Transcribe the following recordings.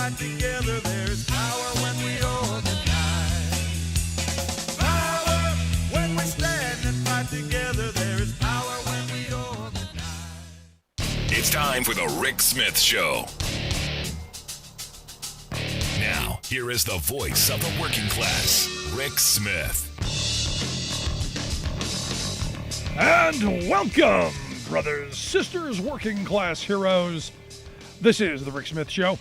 fight together, there's power when we organize. Power when we stand and fight together, there is power when we organize. It's time for the Rick Smith Show. Now, here is the voice of the working class, Rick Smith. And welcome, brothers, sisters, working class heroes. This is the Rick Smith Show.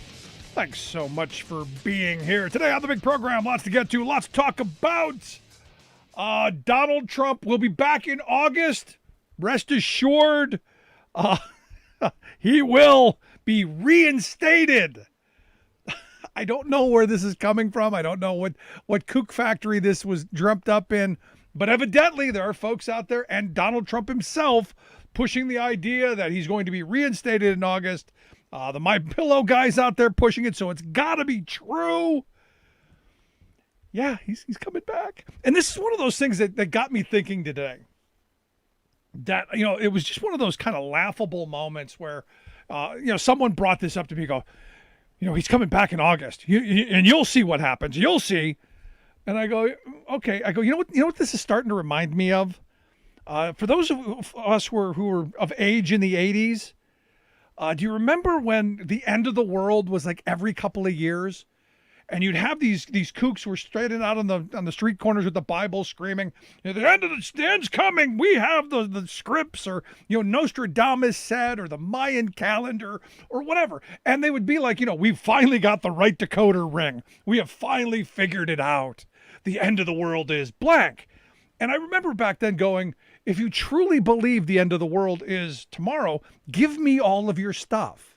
Thanks so much for being here. Today on the big program, lots to get to, lots to talk about. Donald Trump will be back in August. Rest assured, he will be reinstated. I don't know where this is coming from. I don't know what kook factory this was dreamt up in. But evidently, there are folks out there, and Donald Trump himself, pushing the idea that he's going to be reinstated in August. The My Pillow guys out there pushing it, so it's got to be true. Yeah, he's coming back. And this is one of those things that got me thinking today. That, it was just one of those kind of laughable moments where, someone brought this up to me, he's coming back in August, and you'll see what happens. You'll see. And I go, okay. I go, you know what this is starting to remind me of? For those of us who were of age in the 80s, do you remember when the end of the world was like every couple of years? And you'd have these kooks who were straightened out on the street corners with the Bible screaming, the end's coming. We have the scripts, or, Nostradamus said, or the Mayan calendar, or whatever. And they would be like, we've finally got the right decoder ring. We have finally figured it out. The end of the world is blank. And I remember back then going, if you truly believe the end of the world is tomorrow, give me all of your stuff.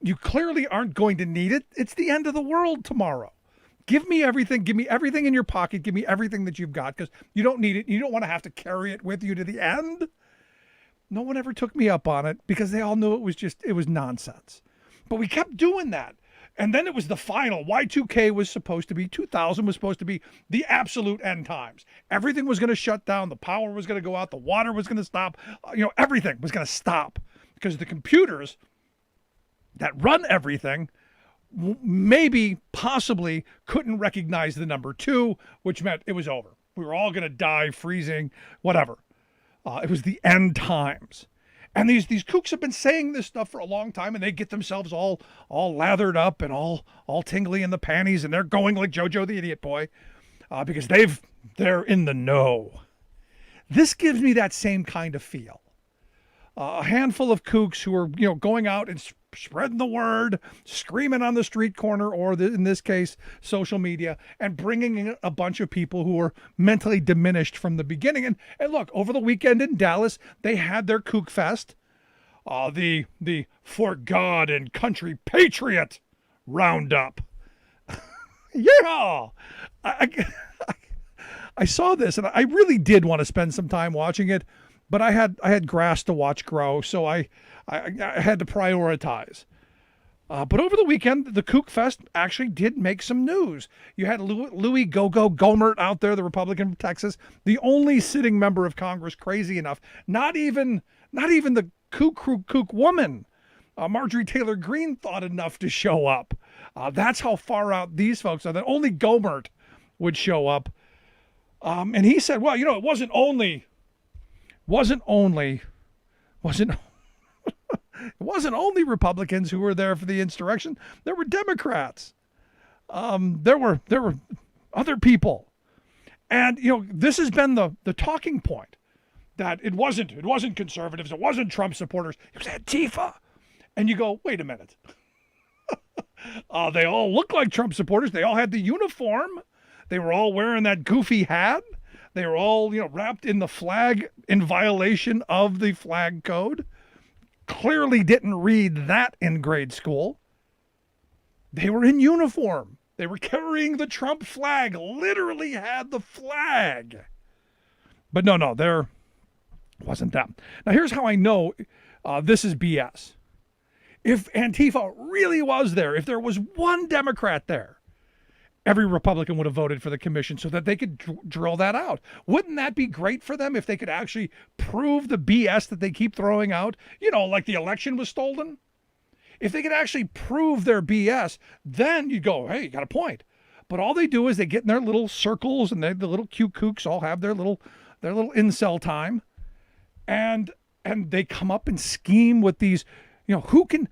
You clearly aren't going to need it. It's the end of the world tomorrow. Give me everything. Give me everything in your pocket. Give me everything that you've got, because you don't need it. You don't want to have to carry it with you to the end. No one ever took me up on it because they all knew it was nonsense. But we kept doing that. And then it was the final. Y2K was supposed to be, 2000 was supposed to be the absolute end times. Everything was going to shut down. The power was going to go out. The water was going to stop. Everything was going to stop because the computers that run everything possibly couldn't recognize the number 2, which meant it was over. We were all going to die, freezing, whatever. It was the end times. And these kooks have been saying this stuff for a long time, and they get themselves all lathered up and all tingly in the panties, and they're going like JoJo the Idiot Boy because they're in the know. This gives me that same kind of feel. A handful of kooks who are going out and spreading the word, screaming on the street corner, or in this case, social media, and bringing in a bunch of people who are mentally diminished from the beginning. And look, over the weekend in Dallas, they had their Kook Fest, the For God and Country Patriot Roundup. Yeah! I saw this, and I really did want to spend some time watching it, but I had grass to watch grow, so I had to prioritize. But over the weekend, the Kook Fest actually did make some news. You had Louis Go-Go Gohmert out there, the Republican from Texas, the only sitting member of Congress crazy enough. Not even the kook woman, Marjorie Taylor Greene, thought enough to show up. That's how far out these folks are. That only Gohmert would show up. And he said, well, it wasn't only Republicans who were there for the insurrection. There were Democrats. There were other people. And, this has been the talking point, that it wasn't conservatives. It wasn't Trump supporters. It was Antifa. And you go, wait a minute. They all look like Trump supporters. They all had the uniform. They were all wearing that goofy hat. They were all, wrapped in the flag in violation of the flag code. Clearly didn't read that in grade school. They were in uniform. They were carrying the Trump flag, literally had the flag. But no, there wasn't that. Now, here's how I know this is BS. If Antifa really was there, if there was one Democrat there, every Republican would have voted for the commission so that they could drill that out. Wouldn't that be great for them if they could actually prove the BS that they keep throwing out? Like the election was stolen. If they could actually prove their BS, then you go, hey, you got a point. But all they do is they get in their little circles, and the little cute kooks all have their little incel time, and they come up and scheme with these, who can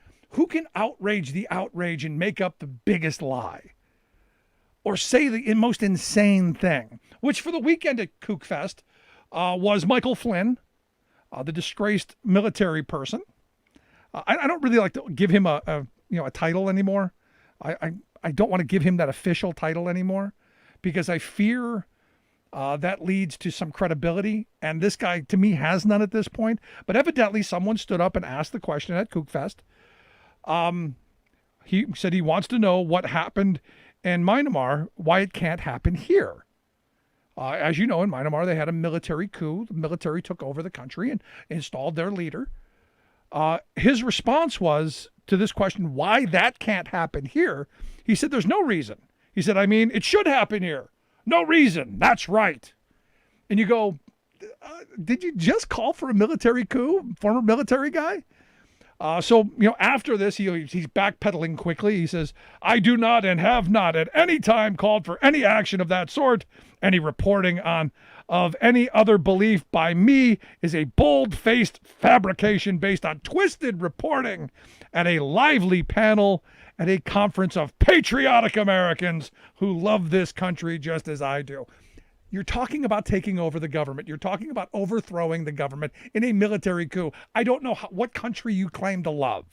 outrage the outrage and make up the biggest lie, or say the most insane thing, which for the weekend at Kook Fest was Michael Flynn, the disgraced military person. I don't really like to give him a title anymore. I don't want to give him that official title anymore, because I fear that leads to some credibility. And this guy, to me, has none at this point. But evidently, someone stood up and asked the question at Kook Fest. He said he wants to know what happened in Myanmar, why it can't happen here. As you know, in Myanmar, they had a military coup. The military took over the country and installed their leader. His response was to this question, why that can't happen here. He said, there's no reason. He said, it should happen here. No reason. That's right. And you go, did you just call for a military coup, former military guy? So after this, he's backpedaling quickly. He says, I do not and have not at any time called for any action of that sort. Any reporting of any other belief by me is a bold-faced fabrication based on twisted reporting at a lively panel at a conference of patriotic Americans who love this country just as I do. You're talking about taking over the government. You're talking about overthrowing the government in a military coup. I don't know what country you claim to love.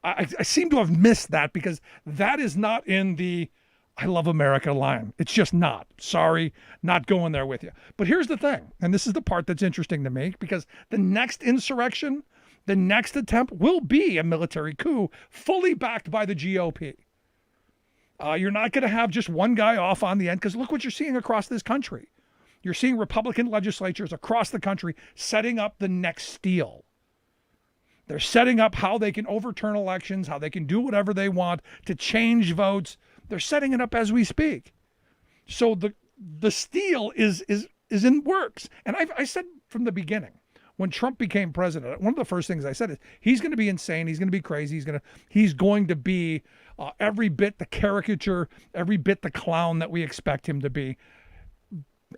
I seem to have missed that, because that is not in the I love America line. It's just not. Sorry, not going there with you. But here's the thing, and this is the part that's interesting to me, because the next insurrection, the next attempt will be a military coup fully backed by the GOP. You're not going to have just one guy off on the end, because look what you're seeing across this country. You're seeing Republican legislatures across the country setting up the next steal. They're setting up how they can overturn elections, how they can do whatever they want to change votes. They're setting it up as we speak. So the steal is in works. And I said from the beginning, when Trump became president, one of the first things I said is he's going to be insane. He's going to be crazy. He's going to be every bit the caricature, every bit the clown that we expect him to be.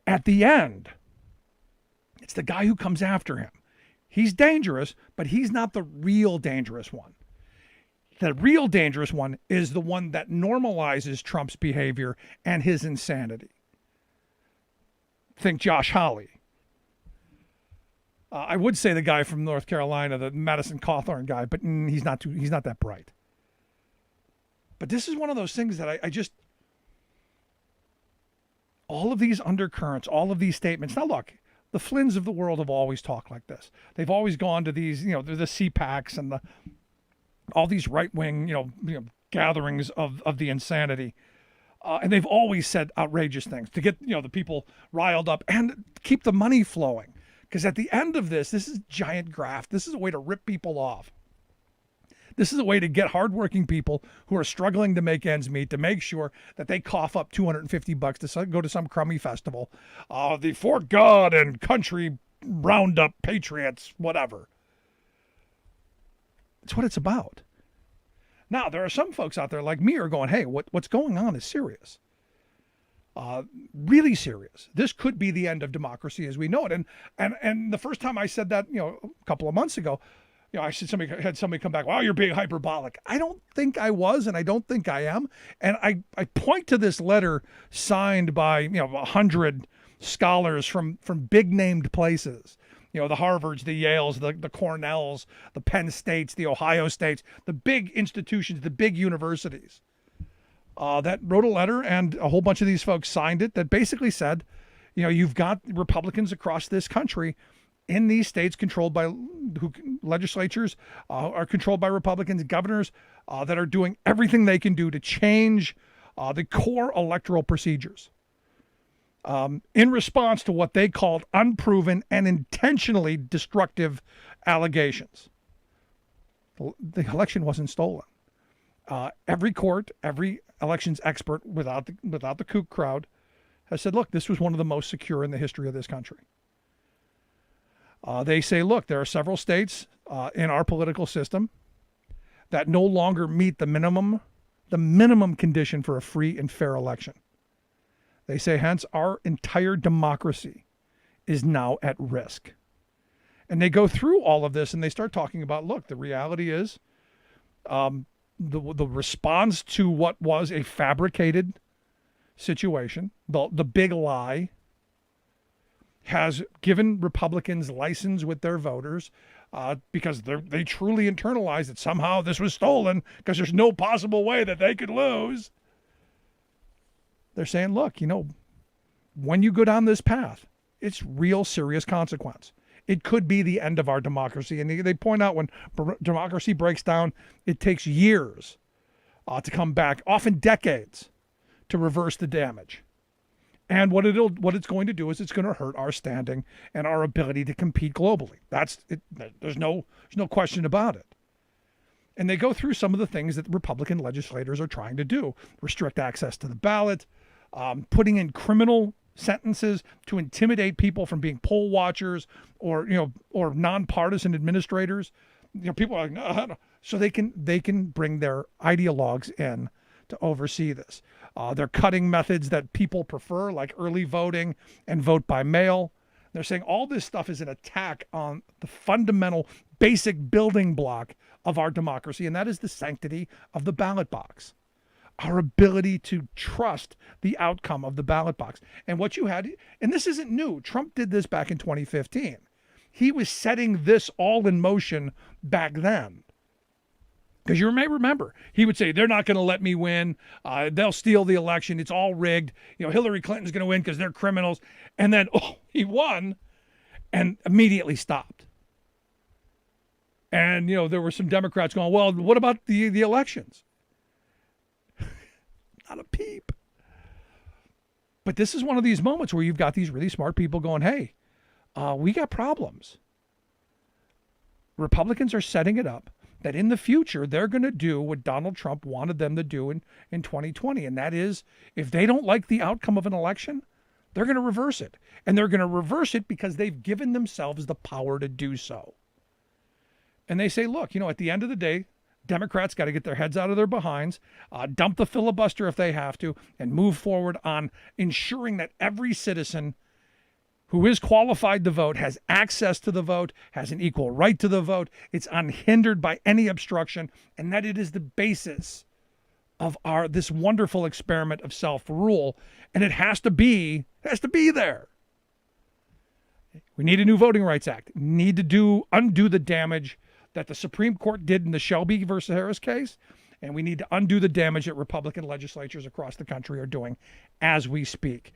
At the end, it's the guy who comes after him. He's dangerous, but he's not the real dangerous one. The real dangerous one is the one that normalizes Trump's behavior and his insanity. Think Josh Hawley. I would say the guy from North Carolina, the Madison Cawthorn guy, but he's not that bright. But this is one of those things that I just, all of these undercurrents, all of these statements. Now look, the Flynns of the world have always talked like this. They've always gone to these, the CPACs and all these right-wing, gatherings of the insanity. And they've always said outrageous things to get, the people riled up and keep the money flowing. Because at the end of this is giant graft. This is a way to rip people off. This is a way to get hardworking people who are struggling to make ends meet, to make sure that they cough up $250 to go to some crummy festival. The For God and Country Roundup Patriots, whatever. It's what it's about. Now, there are some folks out there like me who are going, hey, what's going on is serious. Really serious. This could be the end of democracy as we know it. And the first time I said that, a couple of months ago, I said somebody come back, wow, you're being hyperbolic. I don't think I was, and I don't think I am. And I point to this letter signed by 100 scholars from big named places. The Harvards, the Yales, the Cornells, the Penn States, the Ohio States, the big institutions, the big universities that wrote a letter, and a whole bunch of these folks signed it, that basically said, you've got Republicans across this country in these states controlled by legislatures are controlled by Republicans, governors that are doing everything they can do to change the core electoral procedures. In response to what they called unproven and intentionally destructive allegations. The election wasn't stolen. Every court, every elections expert without the kook crowd has said, look, this was one of the most secure in the history of this country. They say, look, there are several states in our political system that no longer meet the minimum condition for a free and fair election. They say, hence, our entire democracy is now at risk. And they go through all of this and they start talking about, look, the reality is the response to what was a fabricated situation, the big lie, has given Republicans license with their voters because they truly internalize that somehow this was stolen because there's no possible way that they could lose. They're saying, look, when you go down this path, it's real serious consequence. It could be the end of our democracy. And they point out when democracy breaks down, it takes years to come back, often decades, to reverse the damage. And what it's going to do is it's going to hurt our standing and our ability to compete globally. That's it. There's no question about it. And they go through some of the things that Republican legislators are trying to do: restrict access to the ballot, putting in criminal sentences to intimidate people from being poll watchers or nonpartisan administrators. People are like, no. So they can bring their ideologues in to oversee this. They're cutting methods that people prefer, like early voting and vote by mail. They're saying all this stuff is an attack on the fundamental, basic building block of our democracy, and that is the sanctity of the ballot box. Our ability to trust the outcome of the ballot box. And what you had, and this isn't new, Trump did this back in 2015. He was setting this all in motion back then. Because you may remember, he would say, they're not going to let me win. They'll steal the election. It's all rigged. Hillary Clinton's going to win because they're criminals. And then, he won and immediately stopped. And, there were some Democrats going, well, what about the elections? Not a peep. But this is one of these moments where you've got these really smart people going, hey, we got problems. Republicans are setting it up that in the future, they're going to do what Donald Trump wanted them to do in 2020. And that is, if they don't like the outcome of an election, they're going to reverse it. And they're going to reverse it because they've given themselves the power to do so. And they say, look, at the end of the day, Democrats got to get their heads out of their behinds, dump the filibuster if they have to, and move forward on ensuring that every citizen who is qualified to vote has access to the vote, has an equal right to the vote, it's unhindered by any obstruction, and that it is the basis of this wonderful experiment of self-rule, and it has to be there. We need a new Voting Rights Act. We need to undo the damage that the Supreme Court did in the Shelby versus Harris case, and we need to undo the damage that Republican legislatures across the country are doing as we speak.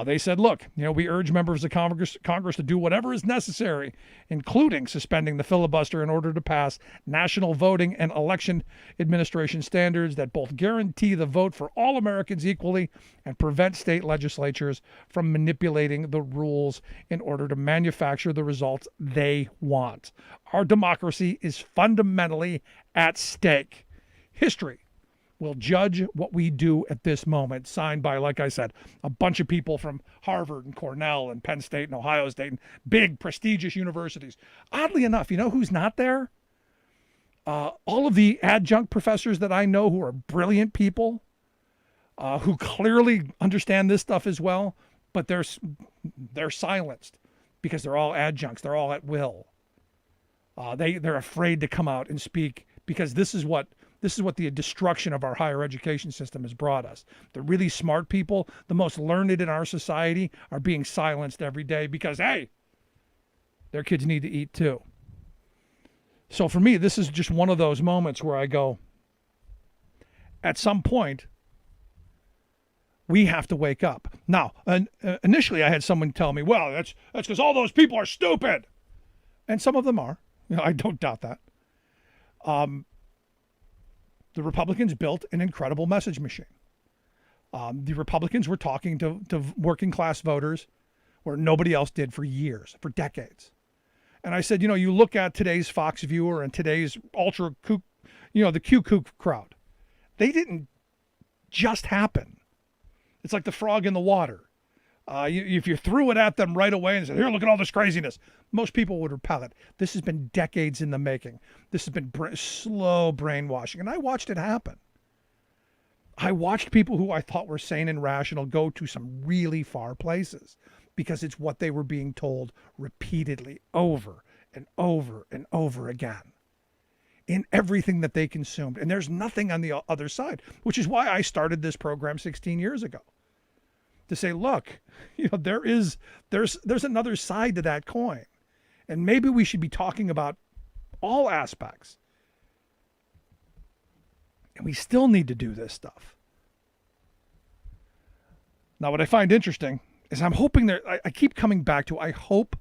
They said, look, we urge members of Congress to do whatever is necessary, including suspending the filibuster in order to pass national voting and election administration standards that both guarantee the vote for all Americans equally and prevent state legislatures from manipulating the rules in order to manufacture the results they want. Our democracy is fundamentally at stake. History will judge what we do at this moment, signed by, like I said, a bunch of people from Harvard and Cornell and Penn State and Ohio State and big prestigious universities. Oddly enough, who's not there? All of the adjunct professors that I know who are brilliant people, who clearly understand this stuff as well, but they're silenced because they're all adjuncts. They're all at will. They're afraid to come out and speak because this is what the destruction of our higher education system has brought us. The really smart people, the most learned in our society, are being silenced every day because, hey, their kids need to eat too. So for me, this is just one of those moments where I go, at some point, we have to wake up. Now, initially I had someone tell me, well, that's because all those people are stupid. And some of them are. I don't doubt that. The Republicans built an incredible message machine. The Republicans were talking to working class voters where nobody else did for years, for decades. And I said, you look at today's Fox viewer and today's ultra kook, the Kook crowd. They didn't just happen. It's like the frog in the water. If you threw it at them right away and said, here, look at all this craziness, most people would repel it. This has been decades in the making. This has been slow brainwashing, and I watched it happen. I watched people who I thought were sane and rational go to some really far places because it's what they were being told repeatedly over and over and over again in everything that they consumed. And there's nothing on the other side, which is why I started this program 16 years ago. To say, look, there's another side to that coin. And maybe we should be talking about all aspects. And we still need to do this stuff. Now, what I find interesting is I'm hoping I keep coming back to, I hope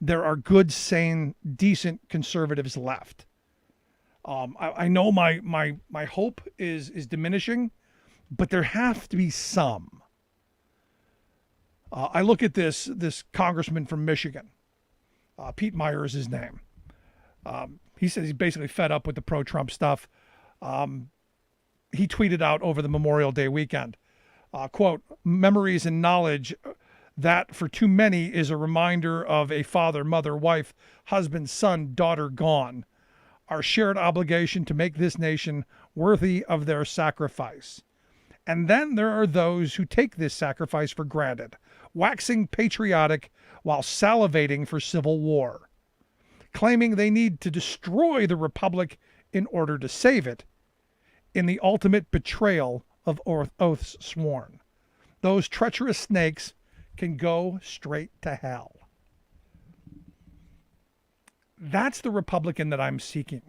there are good, sane, decent conservatives left. I know my hope is diminishing, but there have to be some. I look at this congressman from Michigan. Pete Meyer is his name. He says he's basically fed up with the pro-Trump stuff. He tweeted out over the Memorial Day weekend, quote, memories and knowledge that for too many is a reminder of a father, mother, wife, husband, son, daughter gone. Our shared obligation to make this nation worthy of their sacrifice. And then there are those who take this sacrifice for granted, waxing patriotic while salivating for civil war, claiming they need to destroy the republic in order to save it, in the ultimate betrayal of oaths sworn. Those treacherous snakes can go straight to hell. That's the Republican that I'm seeking.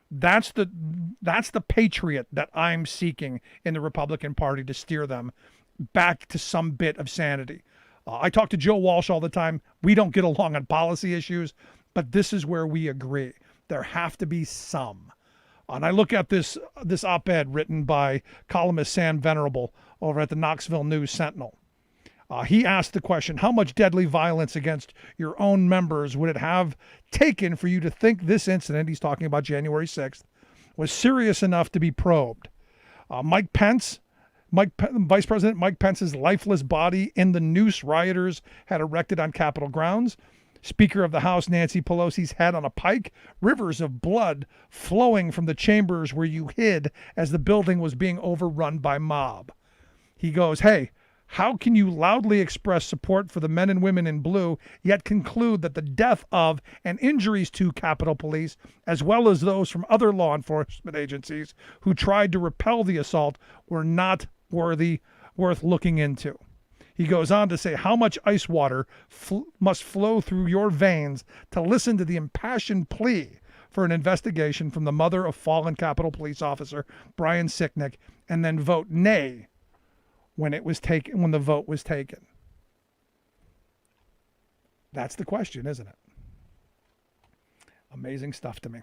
That's the patriot that I'm seeking in the Republican Party to steer them back to some bit of sanity. I talk to Joe Walsh all the time. We don't get along on policy issues, but this is where we agree. There have to be some. And I look at this op-ed written by columnist Sam Venerable over at the Knoxville News Sentinel. He asked the question, how much deadly violence against your own members would it have taken for you to think this incident, he's talking about January 6th, was serious enough to be probed? Vice President Mike Pence's lifeless body in the noose rioters had erected on Capitol grounds, Speaker of the House Nancy Pelosi's head on a pike, rivers of blood flowing from the chambers where you hid as the building was being overrun by mob. He goes, hey, how can you loudly express support for the men and women in blue, yet conclude that the death of and injuries to Capitol Police, as well as those from other law enforcement agencies who tried to repel the assault, were not worth looking into? He goes on to say how much ice water must flow through your veins to listen to the impassioned plea for an investigation from the mother of fallen Capitol Police officer Brian Sicknick, and then vote nay when the vote was taken. That's the question, isn't it? Amazing stuff to me.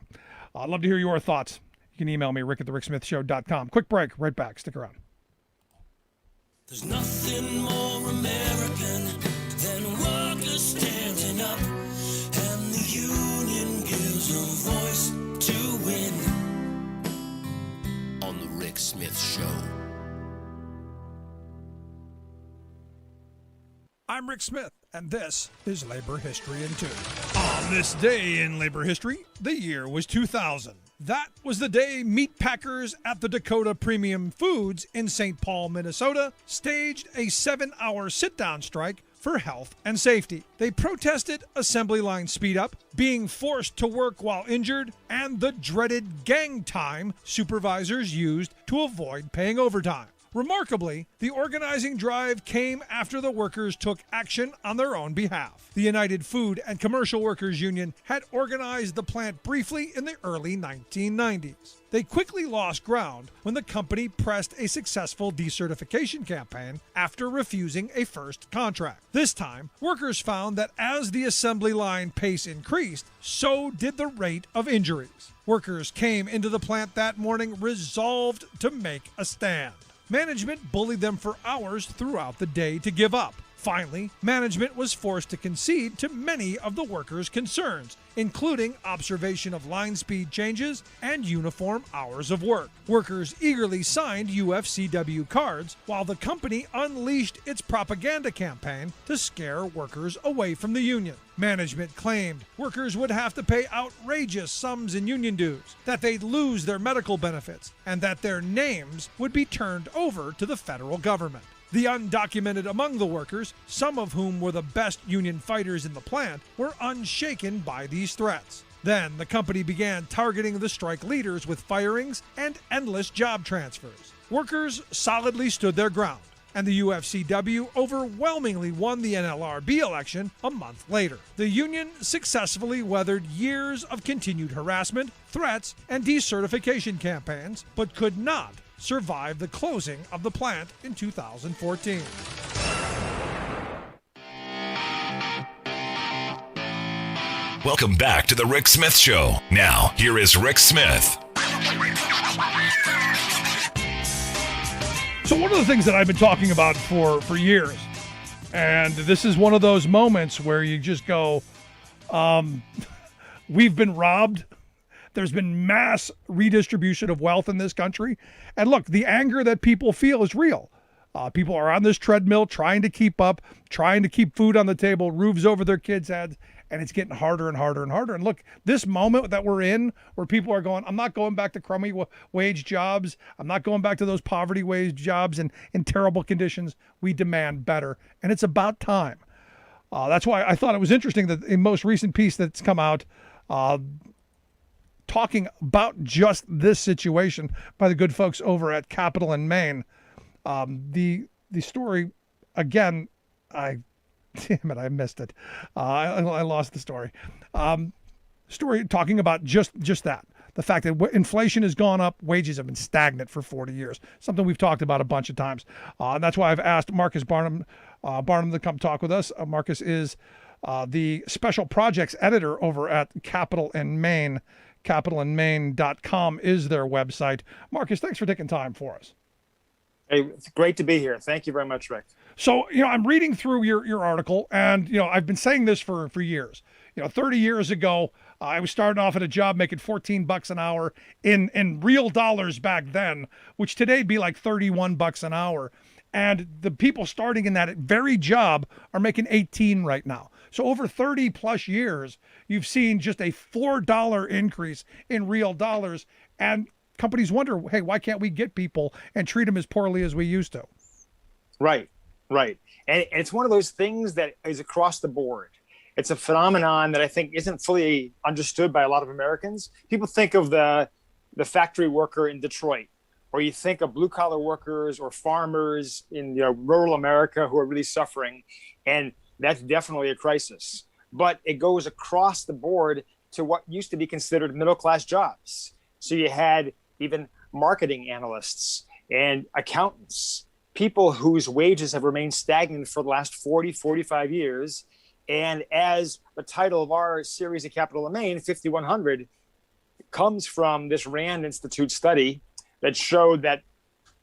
I'd love to hear your thoughts. You can email me, rick@thericksmithshow.com. Quick break, right back. Stick around. There's nothing more American than workers standing up, and the union gives a voice to win. On the Rick Smith Show. I'm Rick Smith, and this is Labor History in 2. On this day in labor history, the year was 2000. That was the day meat packers at the Dakota Premium Foods in St. Paul, Minnesota, staged a 7-hour sit-down strike for health and safety. They protested assembly line speed-up, being forced to work while injured, and the dreaded gang time supervisors used to avoid paying overtime. Remarkably, the organizing drive came after the workers took action on their own behalf. The United Food and Commercial Workers Union had organized the plant briefly in the early 1990s. They quickly lost ground when the company pressed a successful decertification campaign after refusing a first contract. This time, workers found that as the assembly line pace increased, so did the rate of injuries. Workers came into the plant that morning resolved to make a stand. Management bullied them for hours throughout the day to give up. Finally, management was forced to concede to many of the workers' concerns, including observation of line speed changes and uniform hours of work. Workers eagerly signed UFCW cards while the company unleashed its propaganda campaign to scare workers away from the union. Management claimed workers would have to pay outrageous sums in union dues, that they'd lose their medical benefits, and that their names would be turned over to the federal government. The undocumented among the workers, some of whom were the best union fighters in the plant, were unshaken by these threats. Then the company began targeting the strike leaders with firings and endless job transfers. Workers solidly stood their ground, and the UFCW overwhelmingly won the NLRB election a month later. The union successfully weathered years of continued harassment, threats, and decertification campaigns, but could not survive the closing of the plant in 2014. Welcome back to the Rick Smith Show. Now, here is Rick Smith. So one of the things that I've been talking about for years, and this is one of those moments where you just go, we've been robbed. There's been mass redistribution of wealth in this country. And look, the anger that people feel is real. People are on this treadmill trying to keep up, trying to keep food on the table, roofs over their kids' heads, and it's getting harder and harder and harder. And look, this moment that we're in where people are going, I'm not going back to crummy wage jobs. I'm not going back to those poverty wage jobs and in terrible conditions. We demand better. And it's about time. That's why I thought it was interesting that the most recent piece that's come out talking about just this situation by the good folks over at Capital in Maine. The story, again, damn it, I missed it. I lost the story. Story talking about just that. The fact that inflation has gone up, wages have been stagnant for 40 years. Something we've talked about a bunch of times. And that's why I've asked Marcus Baram to come talk with us. Marcus is the special projects editor over at Capital in Maine. CapitalInMaine.com is their website. Marcus, thanks for taking time for us. Hey, it's great to be here. Thank you very much, Rick. So, I'm reading through your article, and, I've been saying this for years. 30 years ago, I was starting off at a job making $14 an hour in real dollars back then, which today'd be like $31 an hour. And the people starting in that very job are making 18 right now. So over 30 plus years, you've seen just a $4 increase in real dollars. And companies wonder, hey, why can't we get people and treat them as poorly as we used to? Right. And it's one of those things that is across the board. It's a phenomenon that I think isn't fully understood by a lot of Americans. People think of the factory worker in Detroit, or you think of blue collar workers or farmers in rural America who are really suffering. And that's definitely a crisis. But it goes across the board to what used to be considered middle-class jobs. So you had even marketing analysts and accountants, people whose wages have remained stagnant for the last 40, 45 years. And as the title of our series at Capital in Maine, 5100, comes from this Rand Institute study that showed that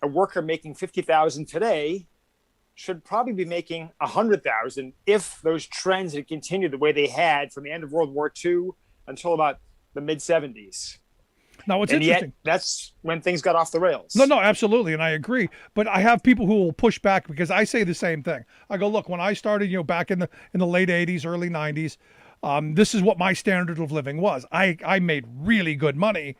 a worker making $50,000 today should probably be making $100,000 if those trends had continued the way they had from the end of World War II until about the mid-70s. Now, what's and interesting, yet, that's when things got off the rails. No, absolutely, and I agree. But I have people who will push back because I say the same thing. I go, look, when I started, back in the late '80s, early '90s, this is what my standard of living was. I made really good money,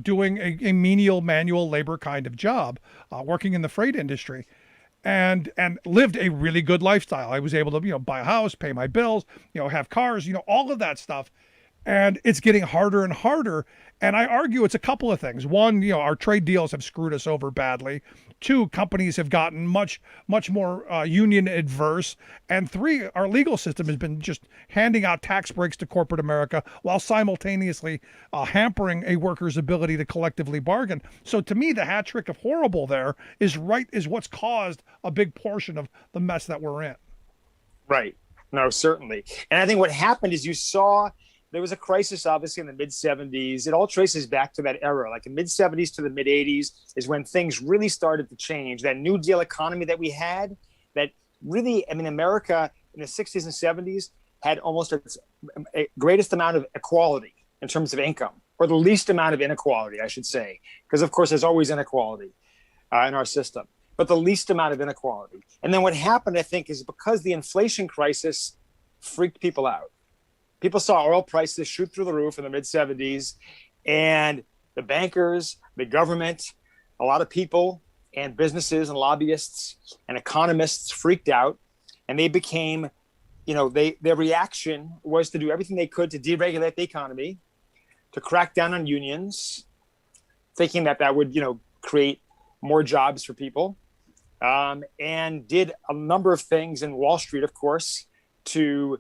doing a menial manual labor kind of job, working in the freight industry, and lived a really good lifestyle. I was able to, buy a house, pay my bills, have cars, all of that stuff. And it's getting harder and harder. And I argue it's a couple of things. One, our trade deals have screwed us over badly. Two, companies have gotten much more union adverse. And three, our legal system has been just handing out tax breaks to corporate America while simultaneously hampering a worker's ability to collectively bargain. So to me, the hat trick of horrible there is what's caused a big portion of the mess that we're in. Right. No, certainly. And I think what happened is you saw there was a crisis, obviously, in the mid-'70s. It all traces back to that era. Like the mid-'70s to the mid-'80s is when things really started to change. That New Deal economy that we had, that really, I mean, America in the 60s and 70s had almost its greatest amount of equality in terms of income, or the least amount of inequality, I should say, because of course there's always inequality in our system, but the least amount of inequality. And then what happened, I think, is because the inflation crisis freaked people out. People saw oil prices shoot through the roof in the mid 70s, and the bankers, the government, a lot of people and businesses and lobbyists and economists freaked out, and they became, their reaction was to do everything they could to deregulate the economy, to crack down on unions, thinking that would, create more jobs for people, and did a number of things in Wall Street, of course, to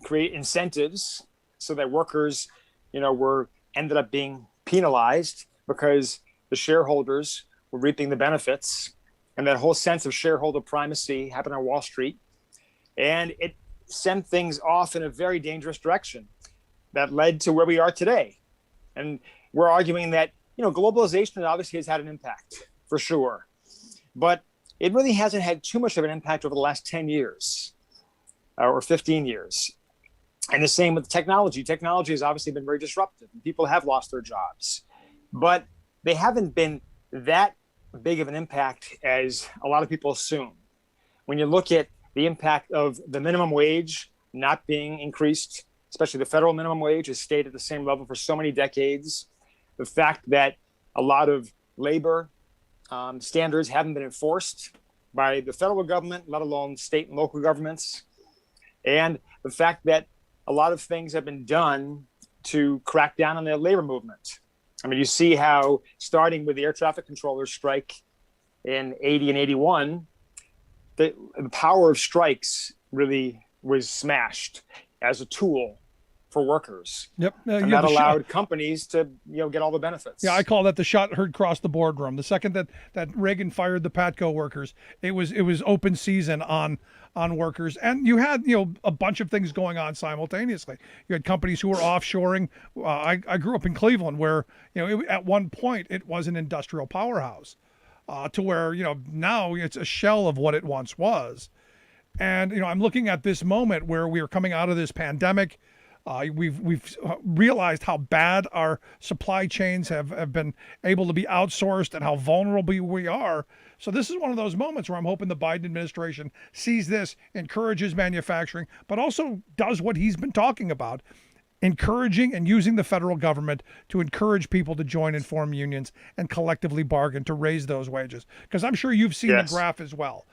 create incentives so that workers, ended up being penalized because the shareholders were reaping the benefits, and that whole sense of shareholder primacy happened on Wall Street, and it sent things off in a very dangerous direction that led to where we are today. And we're arguing that globalization obviously has had an impact for sure, but it really hasn't had too much of an impact over the last 10 years or 15 years. And the same with technology. Technology has obviously been very disruptive. People have lost their jobs, but they haven't been that big of an impact as a lot of people assume. When you look at the impact of the minimum wage not being increased, especially the federal minimum wage has stayed at the same level for so many decades, the fact that a lot of labor standards haven't been enforced by the federal government, let alone state and local governments, and the fact that a lot of things have been done to crack down on the labor movement. I mean, you see how, starting with the air traffic controllers strike in 80 and 81, the power of strikes really was smashed as a tool for workers. Yep. And that allowed companies to, get all the benefits. Yeah, I call that the shot heard across the boardroom. The second that Reagan fired the Patco workers, it was open season on workers. And you had, a bunch of things going on simultaneously. You had companies who were offshoring. I grew up in Cleveland where, at one point it was an industrial powerhouse to where, now it's a shell of what it once was. And, I'm looking at this moment where we are coming out of this pandemic. We've realized how bad our supply chains have been able to be outsourced and how vulnerable we are. So this is one of those moments where I'm hoping the Biden administration sees this, encourages manufacturing, but also does what he's been talking about, encouraging and using the federal government to encourage people to join and form unions and collectively bargain to raise those wages. Because I'm sure you've seen the graph as well.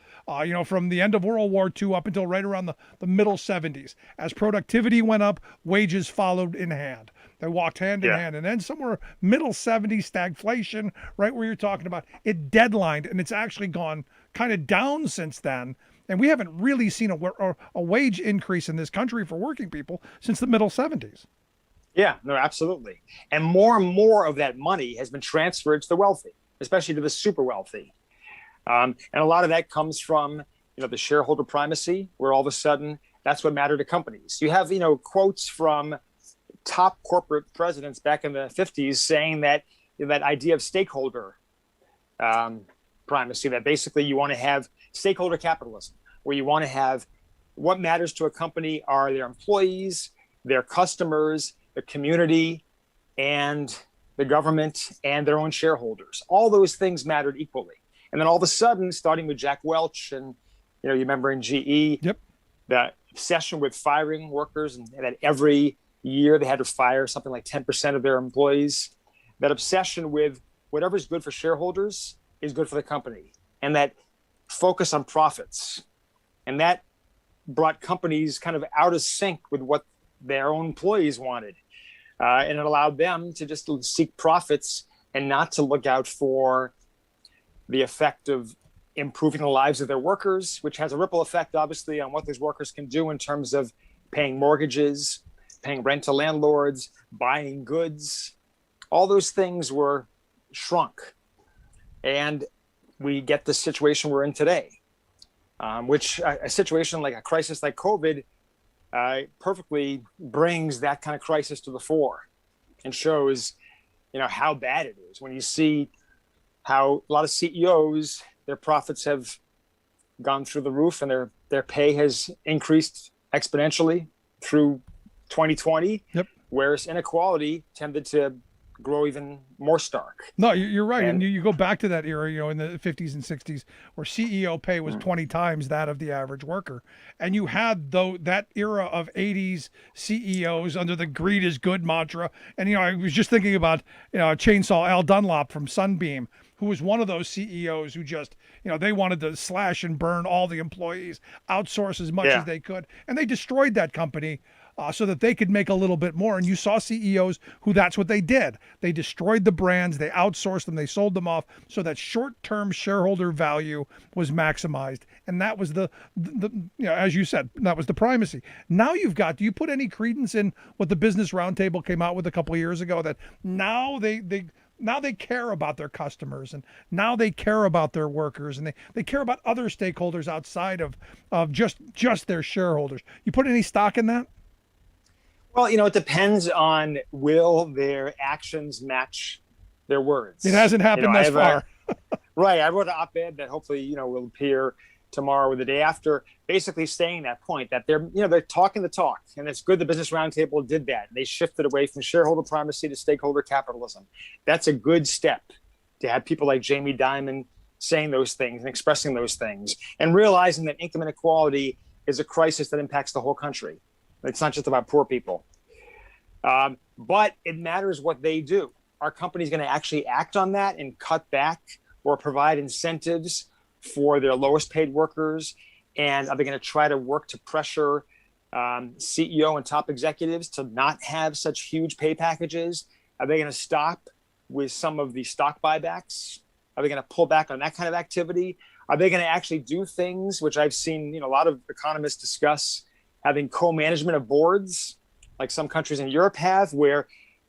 From the end of World War II up until right around the middle 70s, as productivity went up, wages followed in hand. They walked hand in hand. And then somewhere middle 70s, stagflation, right where you're talking about, it deadlined, and it's actually gone kind of down since then. And we haven't really seen a wage increase in this country for working people since the middle 70s. Yeah, no, absolutely. And more of that money has been transferred to the wealthy, especially to the super wealthy. And a lot of that comes from, the shareholder primacy, where all of a sudden that's what mattered to companies. You have, quotes from top corporate presidents back in the 50s saying that that idea of stakeholder primacy, that basically you want to have stakeholder capitalism, where you want to have what matters to a company are their employees, their customers, the community, and the government, and their own shareholders. All those things mattered equally. And then all of a sudden, starting with Jack Welch and, you remember in GE, the obsession with firing workers, and that every year they had to fire something like 10% of their employees. That obsession with whatever's good for shareholders is good for the company, and that focus on profits. And that brought companies kind of out of sync with what their own employees wanted. And it allowed them to just seek profits and not to look out for the effect of improving the lives of their workers, which has a ripple effect, obviously, on what those workers can do in terms of paying mortgages, paying rent to landlords, buying goods. All those things were shrunk. And we get the situation we're in today, which a situation like a crisis like COVID perfectly brings that kind of crisis to the fore and shows, how bad it is when you see how a lot of CEOs, their profits have gone through the roof, and their pay has increased exponentially through 2020. Yep. Whereas inequality tended to grow even more stark. No, you're right. And And- you go back to that era, in the 50s and 60s, where CEO pay was 20 times that of the average worker. And you had, though, that era of 80s CEOs under the greed is good mantra. And, I was just thinking about, Chainsaw Al Dunlop from Sunbeam, who was one of those CEOs who just, they wanted to slash and burn all the employees, outsource as much Yeah. as they could. And they destroyed that company so that they could make a little bit more. And you saw CEOs who that's what they did. They destroyed the brands, they outsourced them, they sold them off so that short-term shareholder value was maximized. And that was the as you said, that was the primacy. Now do you put any credence in what the Business Roundtable came out with a couple of years ago, that now they care about their customers, and now they care about their workers, and they care about other stakeholders outside of just their shareholders. You put any stock in that? Well, it depends on, will their actions match their words. It hasn't happened thus far. Right. I wrote an op-ed that hopefully, will appear tomorrow or the day after, basically saying that point, that they're talking the talk. And it's good the Business Roundtable did that. They shifted away from shareholder primacy to stakeholder capitalism. That's a good step, to have people like Jamie Dimon saying those things and expressing those things, and realizing that income inequality is a crisis that impacts the whole country. It's not just about poor people. But it matters what they do. Are companies going to actually act on that and cut back or provide incentives for their lowest paid workers? And are they going to try to work to pressure CEO and top executives to not have such huge pay packages? Are they going to stop with some of the stock buybacks? Are they going to pull back on that kind of activity? Are they going to actually do things, which I've seen a lot of economists discuss, having co-management of boards, like some countries in Europe have, where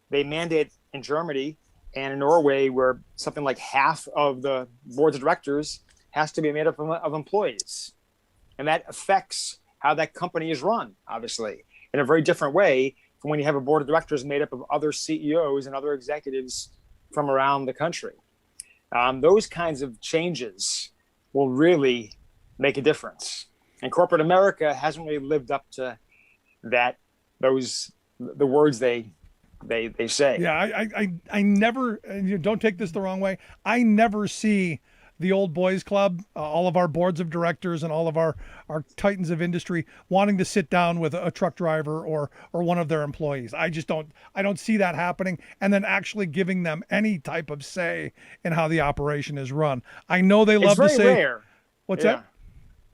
they mandate in Germany and in Norway, where something like half of the boards of directors has to be made up of employees. And that affects how that company is run, obviously, in a very different way from when you have a board of directors made up of other CEOs and other executives from around the country. Those kinds of changes will really make a difference. And corporate America hasn't really lived up to the words they say. Yeah, I never, and don't take this the wrong way, I never see the old boys club, all of our boards of directors and all of our titans of industry wanting to sit down with a truck driver or one of their employees. I don't see that happening, and then actually giving them any type of say in how the operation is run. I know they love to say. It's very rare. What's Yeah. that?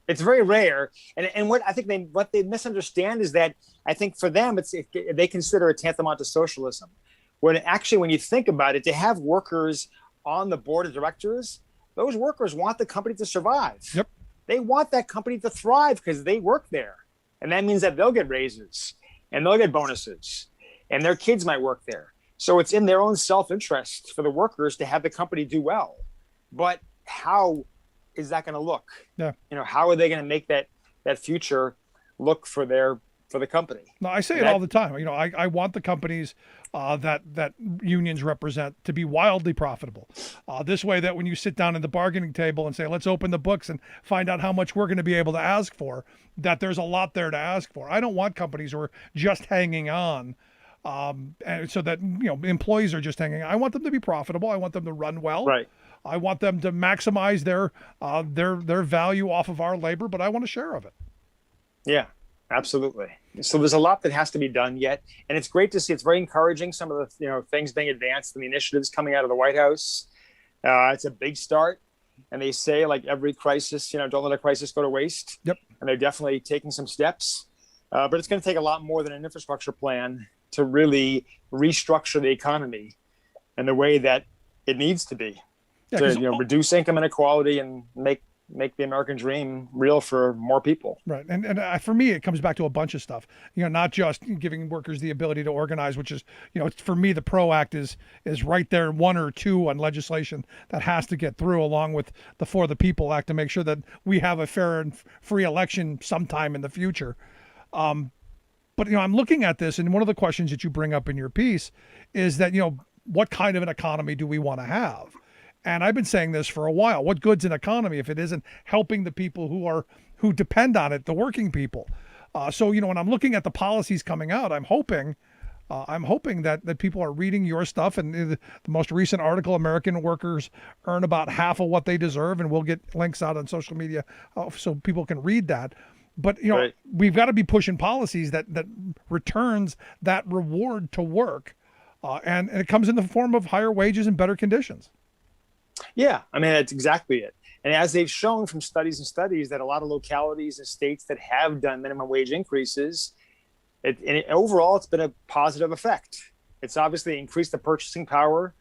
It's very rare, and what I think what they misunderstand is that, I think for them they consider it tantamount to socialism, when actually, when you think about it, to have workers on the board of directors, those workers want the company to survive. Yep. They want that company to thrive because they work there, and that means that they'll get raises and they'll get bonuses, and their kids might work there. So it's in their own self-interest for the workers to have the company do well. But how is that going to look? Yeah. How are they going to make that future look for the company? No, I say it all the time. I want the companies that unions represent to be wildly profitable. This way, that when you sit down at the bargaining table and say, let's open the books and find out how much we're going to be able to ask for, that there's a lot there to ask for. I don't want companies who are just hanging on. And so that employees are just hanging on. I want them to be profitable. I want them to run well. Right. I want them to maximize their value off of our labor, but I want a share of it. Yeah, absolutely. So there's a lot that has to be done yet, and it's great to see. It's very encouraging, some of the things being advanced and the initiatives coming out of the White House. It's a big start, and they say, like every crisis, don't let a crisis go to waste. Yep. And they're definitely taking some steps, but it's going to take a lot more than an infrastructure plan to really restructure the economy in the way that it needs to be. Yeah, To reduce income inequality and make the American dream real for more people. Right. And for me, it comes back to a bunch of stuff, not just giving workers the ability to organize, which is, for me, the PRO Act is right there, 1 or 2 on legislation that has to get through, along with the For the People Act, to make sure that we have a fair and free election sometime in the future. But, I'm looking at this, and one of the questions that you bring up in your piece is that, what kind of an economy do we want to have? And I've been saying this for a while. What good's an economy if it isn't helping the people who depend on it, the working people? So, when I'm looking at the policies coming out, I'm hoping that people are reading your stuff. And the most recent article, American workers earn about half of what they deserve, and we'll get links out on social media so people can read that. But, Right. we've got to be pushing policies that returns that reward to work. And it comes in the form of higher wages and better conditions. Yeah, I mean, that's exactly it. And as they've shown from studies and studies that a lot of localities and states that have done minimum wage increases, overall, it's been a positive effect. It's obviously increased the purchasing power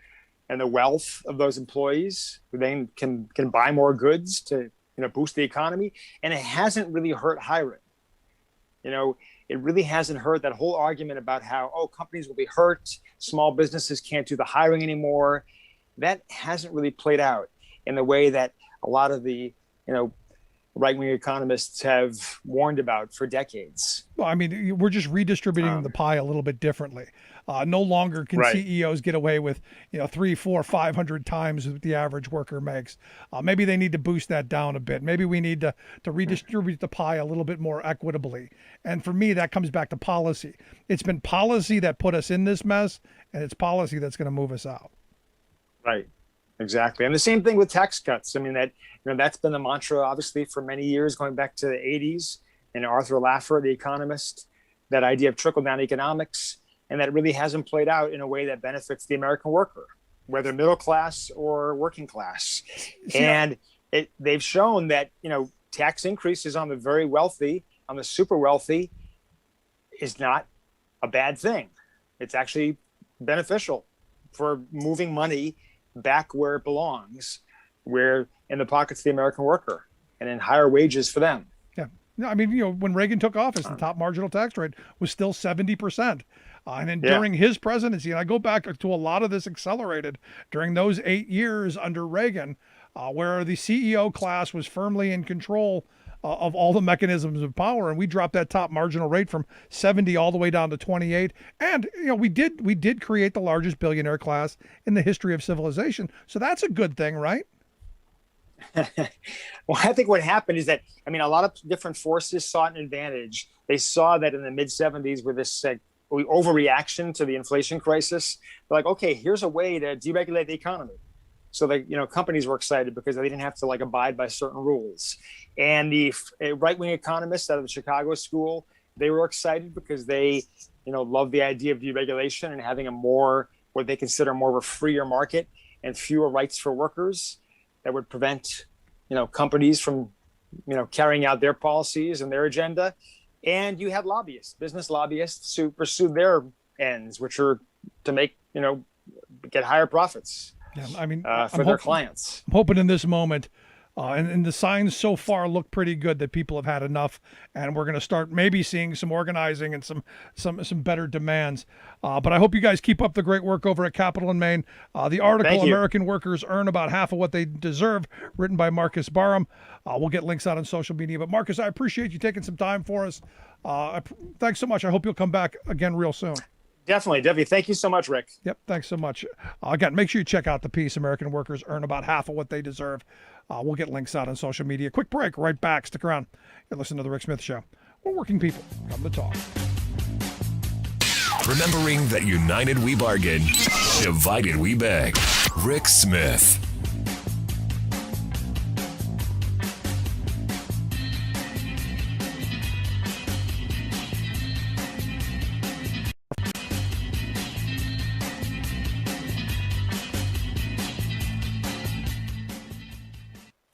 and the wealth of those employees who then can buy more goods to boost the economy. And it hasn't really hurt hiring. It really hasn't hurt that whole argument about how, companies will be hurt, small businesses can't do the hiring anymore. That hasn't really played out in the way that a lot of the, right-wing economists have warned about for decades. Well, I mean, we're just redistributing the pie a little bit differently. No longer can Right. CEOs get away with, 300, 400, 500 times what the average worker makes. Maybe they need to boost that down a bit. Maybe we need to redistribute the pie a little bit more equitably. And for me, that comes back to policy. It's been policy that put us in this mess, and it's policy that's going to move us out. Right. Exactly. And the same thing with tax cuts. I mean, that's been the mantra, obviously, for many years, going back to the 80s. And Arthur Laffer, the economist, that idea of trickle-down economics, and that really hasn't played out in a way that benefits the American worker, whether middle class or working class. And they've shown that, tax increases on the very wealthy, on the super wealthy, is not a bad thing. It's actually beneficial for moving money back where it belongs, where in the pockets of the American worker, and in higher wages for them. Yeah. No, I mean, when Reagan took office, the top marginal tax rate was still 70%. And then during his presidency, and I go back to a lot of this accelerated during those 8 years under Reagan, where the CEO class was firmly in control of all the mechanisms of power, and we dropped that top marginal rate from 70 all the way down to 28. And we did create the largest billionaire class in the history of civilization. So that's a good thing, right? Well, I think what happened is that, a lot of different forces saw an advantage. They saw that in the mid 70s with this overreaction to the inflation crisis. They're like, okay, here's a way to deregulate the economy. So companies were excited because they didn't have to abide by certain rules. And the right-wing economists out of the Chicago school, they were excited because they, love the idea of deregulation and having what they consider more of a freer market and fewer rights for workers that would prevent, companies from, carrying out their policies and their agenda. And you had lobbyists, business lobbyists who pursued their ends, which are to make, get higher profits. Yeah, for their clients. I'm hoping in this moment, and the signs so far look pretty good that people have had enough, and we're going to start maybe seeing some organizing and some better demands. But I hope you guys keep up the great work over at Capital in Maine. The article, American Workers Earn About Half of What They Deserve, written by Marcus Baram. We'll get links out on social media. But Marcus, I appreciate you taking some time for us. Thanks so much. I hope you'll come back again real soon. Definitely. Thank you so much, Rick. Yep. Thanks so much. Again, make sure you check out the piece, American Workers Earn About Half of What They Deserve. We'll get links out on social media. Quick break. Right back. Stick around. You listen to The Rick Smith Show. We're working people. Come to talk. Remembering that united we bargain, divided we beg. Rick Smith.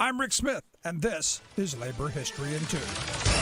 I'm Rick Smith, and this is Labor History in 2.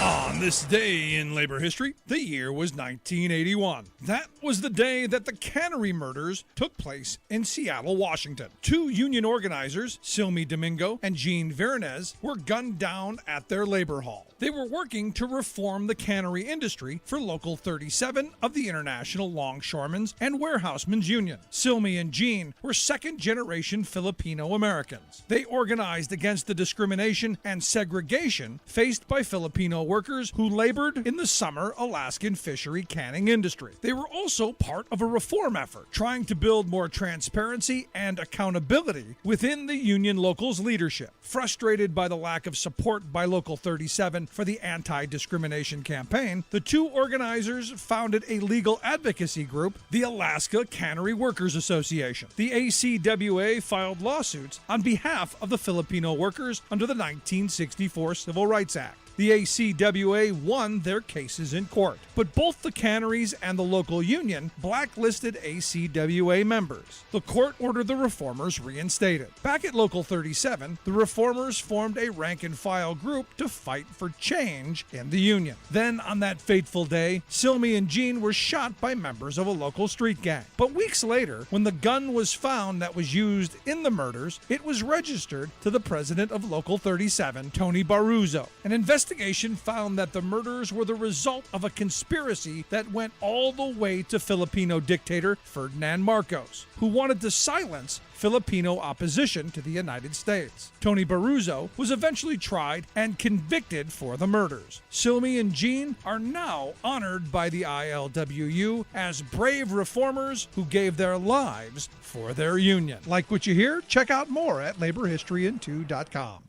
On this day in labor history, the year was 1981. That was the day that the cannery murders took place in Seattle, Washington. Two union organizers, Silmy Domingo and Jean Veronese, were gunned down at their labor hall. They were working to reform the cannery industry for Local 37 of the International Longshoremen's and Warehousemen's Union. Silmy and Jean were second-generation Filipino Americans. They organized against the discrimination and segregation faced by Filipino workers who labored in the summer Alaskan fishery canning industry. They were also part of a reform effort trying to build more transparency and accountability within the union locals' leadership. Frustrated by the lack of support by Local 37 for the anti-discrimination campaign, the two organizers founded a legal advocacy group, the Alaska Cannery Workers Association. The ACWA filed lawsuits on behalf of the Filipino workers under the 1964 Civil Rights Act. The ACWA won their cases in court, but both the canneries and the local union blacklisted ACWA members. The court ordered the reformers reinstated. Back at Local 37, the reformers formed a rank-and-file group to fight for change in the union. Then, on that fateful day, Silmy and Jean were shot by members of a local street gang. But weeks later, when the gun was found that was used in the murders, it was registered to the president of Local 37, Tony Baruzzo. An investigation found that the murders were the result of a conspiracy that went all the way to Filipino dictator Ferdinand Marcos, who wanted to silence Filipino opposition to the United States. Tony Baruzzo was eventually tried and convicted for the murders. Silmy and Jean are now honored by the ILWU as brave reformers who gave their lives for their union. Like what you hear? Check out more at laborhistoryin2.com.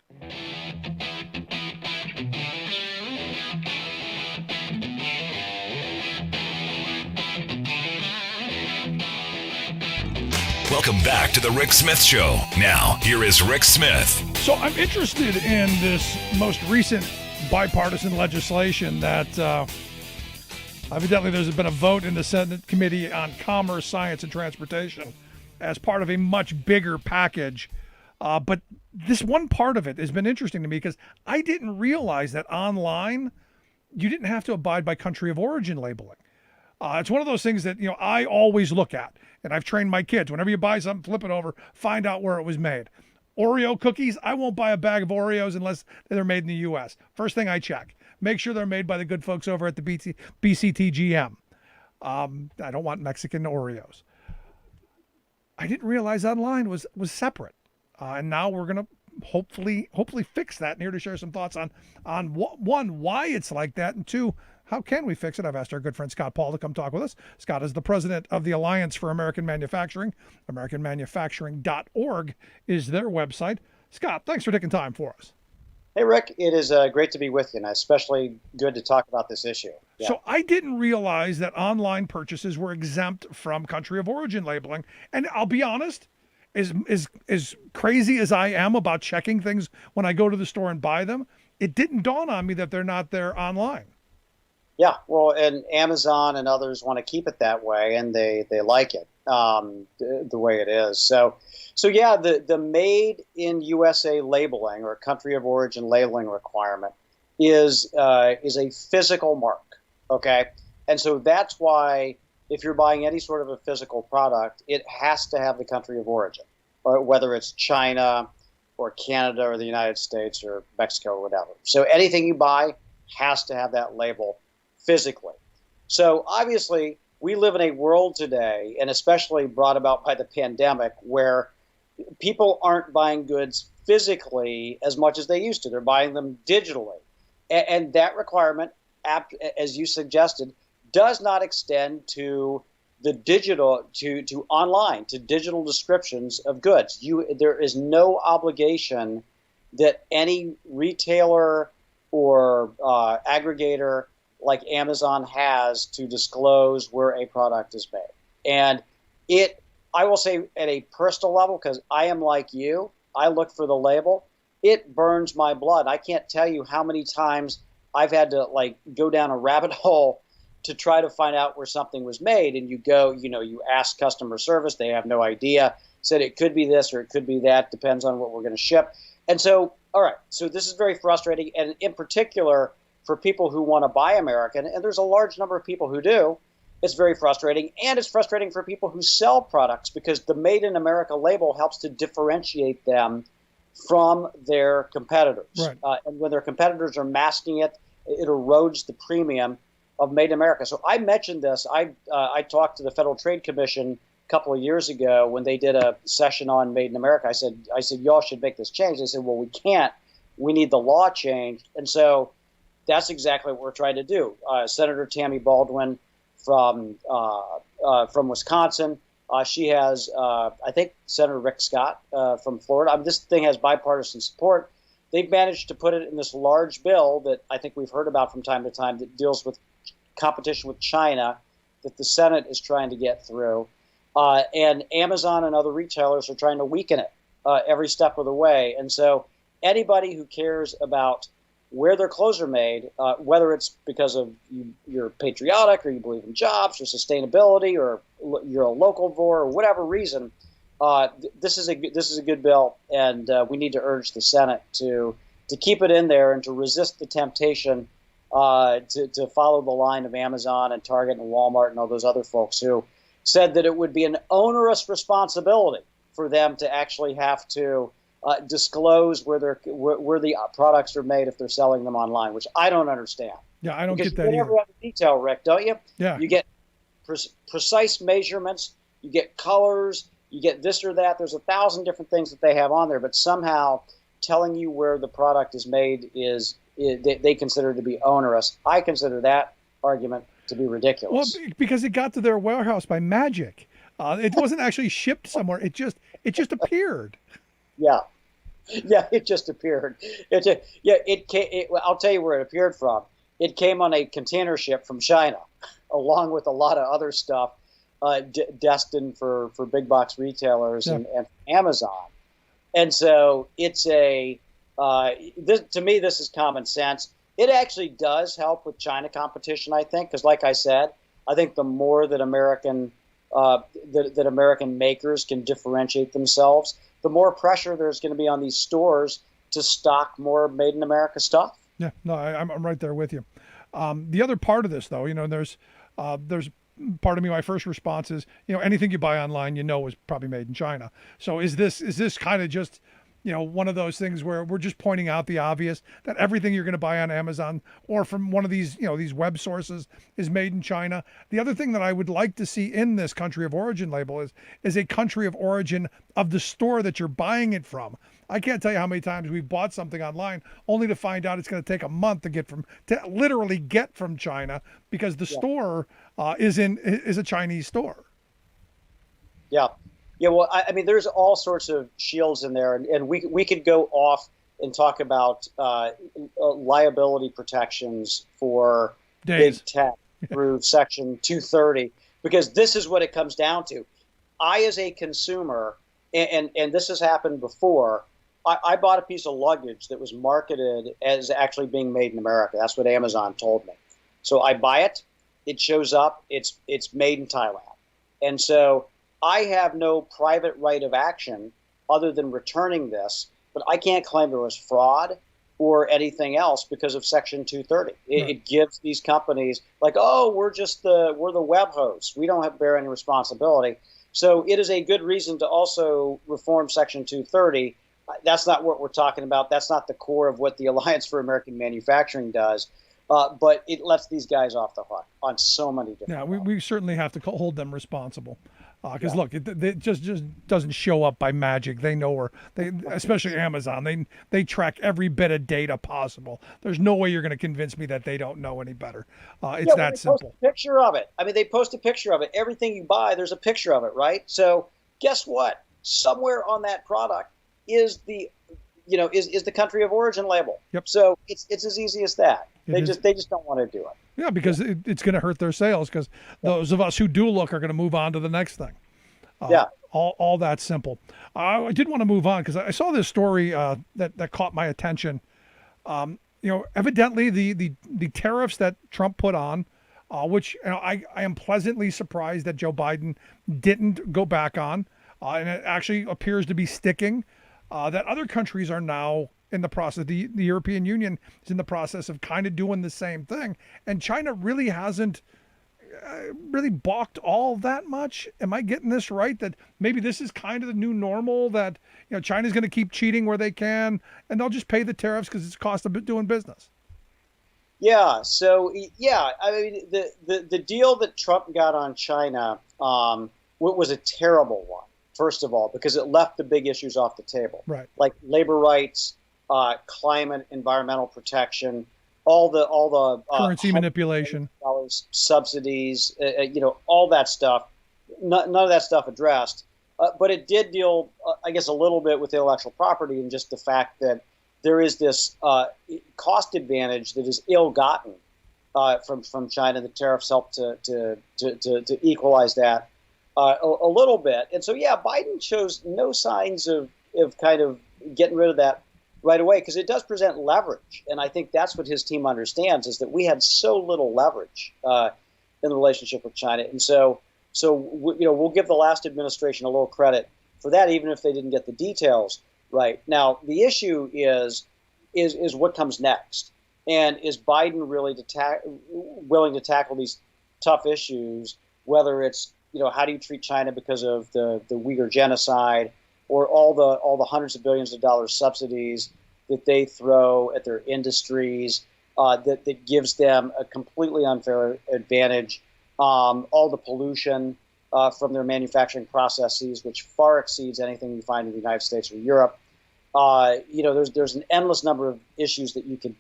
Welcome back to the Rick Smith Show. Now, here is Rick Smith. So I'm interested in this most recent bipartisan legislation that evidently there's been a vote in the Senate Committee on Commerce, Science, and Transportation as part of a much bigger package. But this one part of it has been interesting to me because I didn't realize that online you didn't have to abide by country of origin labeling. It's one of those things that, I always look at, and I've trained my kids. Whenever you buy something, flip it over, find out where it was made. Oreo cookies, I won't buy a bag of Oreos unless they're made in the U.S. First thing I check. Make sure they're made by the good folks over at the BCTGM. I don't want Mexican Oreos. I didn't realize online was separate. And now we're going to hopefully fix that. And here to share some thoughts on one, why it's like that, and two, how can we fix it? I've asked our good friend Scott Paul to come talk with us. Scott is the president of the Alliance for American Manufacturing. AmericanManufacturing.org is their website. Scott, thanks for taking time for us. Hey, Rick, it is great to be with you, and especially good to talk about this issue. Yeah. So I didn't realize that online purchases were exempt from country of origin labeling. And I'll be honest, as crazy as I am about checking things when I go to the store and buy them, it didn't dawn on me that they're not there online. Yeah, well, and Amazon and others want to keep it that way, and they like it the way it is. So yeah, the made in USA labeling or country of origin labeling requirement is a physical mark, okay? And so that's why if you're buying any sort of a physical product, it has to have the country of origin, or whether it's China or Canada or the United States or Mexico or whatever. So anything you buy has to have that label physically. So obviously we live in a world today, and especially brought about by the pandemic, where people aren't buying goods physically as much as they used to. They're buying them digitally. And that requirement, as you suggested, does not extend to the digital, to online, to digital descriptions of goods. There is no obligation that any retailer or aggregator like Amazon has to disclose where a product is made. And I will say at a personal level, because I am like you, I look for the label, it burns my blood. I can't tell you how many times I've had to go down a rabbit hole to try to find out where something was made. And you ask customer service, they have no idea, said it could be this or it could be that, depends on what we're going to ship. And so, all right, so this is very frustrating. And in particular, for people who want to buy American, and there's a large number of people who do, it's very frustrating. And it's frustrating for people who sell products, because the Made in America label helps to differentiate them from their competitors. Right. And when their competitors are masking it, it erodes the premium of Made in America. So I mentioned this. I talked to the Federal Trade Commission a couple of years ago when they did a session on Made in America. I said, y'all should make this change. They said, well, we can't. We need the law changed. And so that's exactly what we're trying to do. Senator Tammy Baldwin from Wisconsin. She has, I think, Senator Rick Scott from Florida. This thing has bipartisan support. They've managed to put it in this large bill that I think we've heard about from time to time that deals with competition with China that the Senate is trying to get through. And Amazon and other retailers are trying to weaken it every step of the way. And so anybody who cares about where their clothes are made, whether it's because of you're patriotic or you believe in jobs or sustainability or you're a local vor or whatever reason, this is a good bill, and we need to urge the Senate to keep it in there and to resist the temptation to follow the line of Amazon and Target and Walmart and all those other folks who said that it would be an onerous responsibility for them to actually have to disclose where the products are made if they're selling them online, which I don't understand. Yeah, I don't because get that either. You never have the detail, Rick, don't you? Yeah. You get precise measurements, you get colors, you get this or that. There's 1,000 different things that they have on there, but somehow telling you where the product is made they consider to be onerous. I consider that argument to be ridiculous. Well, because it got to their warehouse by magic. It wasn't actually shipped somewhere. It just appeared. Yeah, it just appeared. I'll tell you where it appeared from. It came on a container ship from China, along with a lot of other stuff destined for big box retailers and Amazon. And so it's to me, this is common sense. It actually does help with China competition, I think, because like I said, I think the more that American makers can differentiate themselves, the more pressure there's going to be on these stores to stock more made in America stuff. Yeah, no, I'm right there with you. The other part of this, though, there's part of me. My first response is, anything you buy online, is probably made in China. So is this kind of just, one of those things where we're just pointing out the obvious that everything you're going to buy on Amazon or from one of these, these web sources is made in China? The other thing that I would like to see in this country of origin label is a country of origin of the store that you're buying it from. I can't tell you how many times we've bought something online only to find out it's going to take a month to literally get from China because the store is a Chinese store. Yeah. Yeah, well, I mean, there's all sorts of shields in there, and we could go off and talk about liability protections for big tech through Section 230, because this is what it comes down to. I, as a consumer, and this has happened before, I bought a piece of luggage that was marketed as actually being made in America. That's what Amazon told me. So I buy it, it shows up, it's made in Thailand. And so I have no private right of action other than returning this, but I can't claim there was fraud or anything else because of Section 230. It gives these companies like, oh, we're the web hosts. We don't bear any responsibility. So it is a good reason to also reform Section 230. That's not what we're talking about. That's not the core of what the Alliance for American Manufacturing does. But it lets these guys off the hook on so many different levels. We certainly have to hold them responsible. Because look, it just doesn't show up by magic. They know especially Amazon, they track every bit of data possible. There's no way you're going to convince me that they don't know any better. It's that simple. Post a picture of it. I mean, they post a picture of it. Everything you buy, there's a picture of it, right? So guess what? Somewhere on that product is the country of origin label. Yep. So it's as easy as that. They just don't want to do it. Yeah, because it's going to hurt their sales. Because those of us who do look are going to move on to the next thing. All that simple. I did want to move on because I saw this story that caught my attention. Evidently the tariffs that Trump put on, which I am pleasantly surprised that Joe Biden didn't go back on, and it actually appears to be sticking. That other countries are now in the process. The European Union is in the process of kind of doing the same thing, and China really hasn't really balked all that much. Am I getting this right? That maybe this is kind of the new normal, that China's going to keep cheating where they can, and they'll just pay the tariffs because it's cost of doing business. Yeah. So I mean, the deal that Trump got on China was a terrible one. First of all, because it left the big issues off the table, right? Like labor rights, climate, environmental protection, all the Currency manipulation, subsidies, all that stuff. None of that stuff addressed, but it did deal, I guess, a little bit with intellectual property and just the fact that there is this cost advantage that is ill-gotten from China. The tariffs help to equalize that a little bit. And so, yeah, Biden shows no signs of kind of getting rid of that right away, because it does present leverage. And I think that's what his team understands, is that we had so little leverage in the relationship with China. And so we'll give the last administration a little credit for that, even if they didn't get the details right. Now, the issue is what comes next. And is Biden really willing to tackle these tough issues, whether it's, how do you treat China because of the Uyghur genocide, or all the hundreds of billions of dollars subsidies that they throw at their industries that gives them a completely unfair advantage, all the pollution from their manufacturing processes, which far exceeds anything you find in the United States or Europe. There's an endless number of issues that you could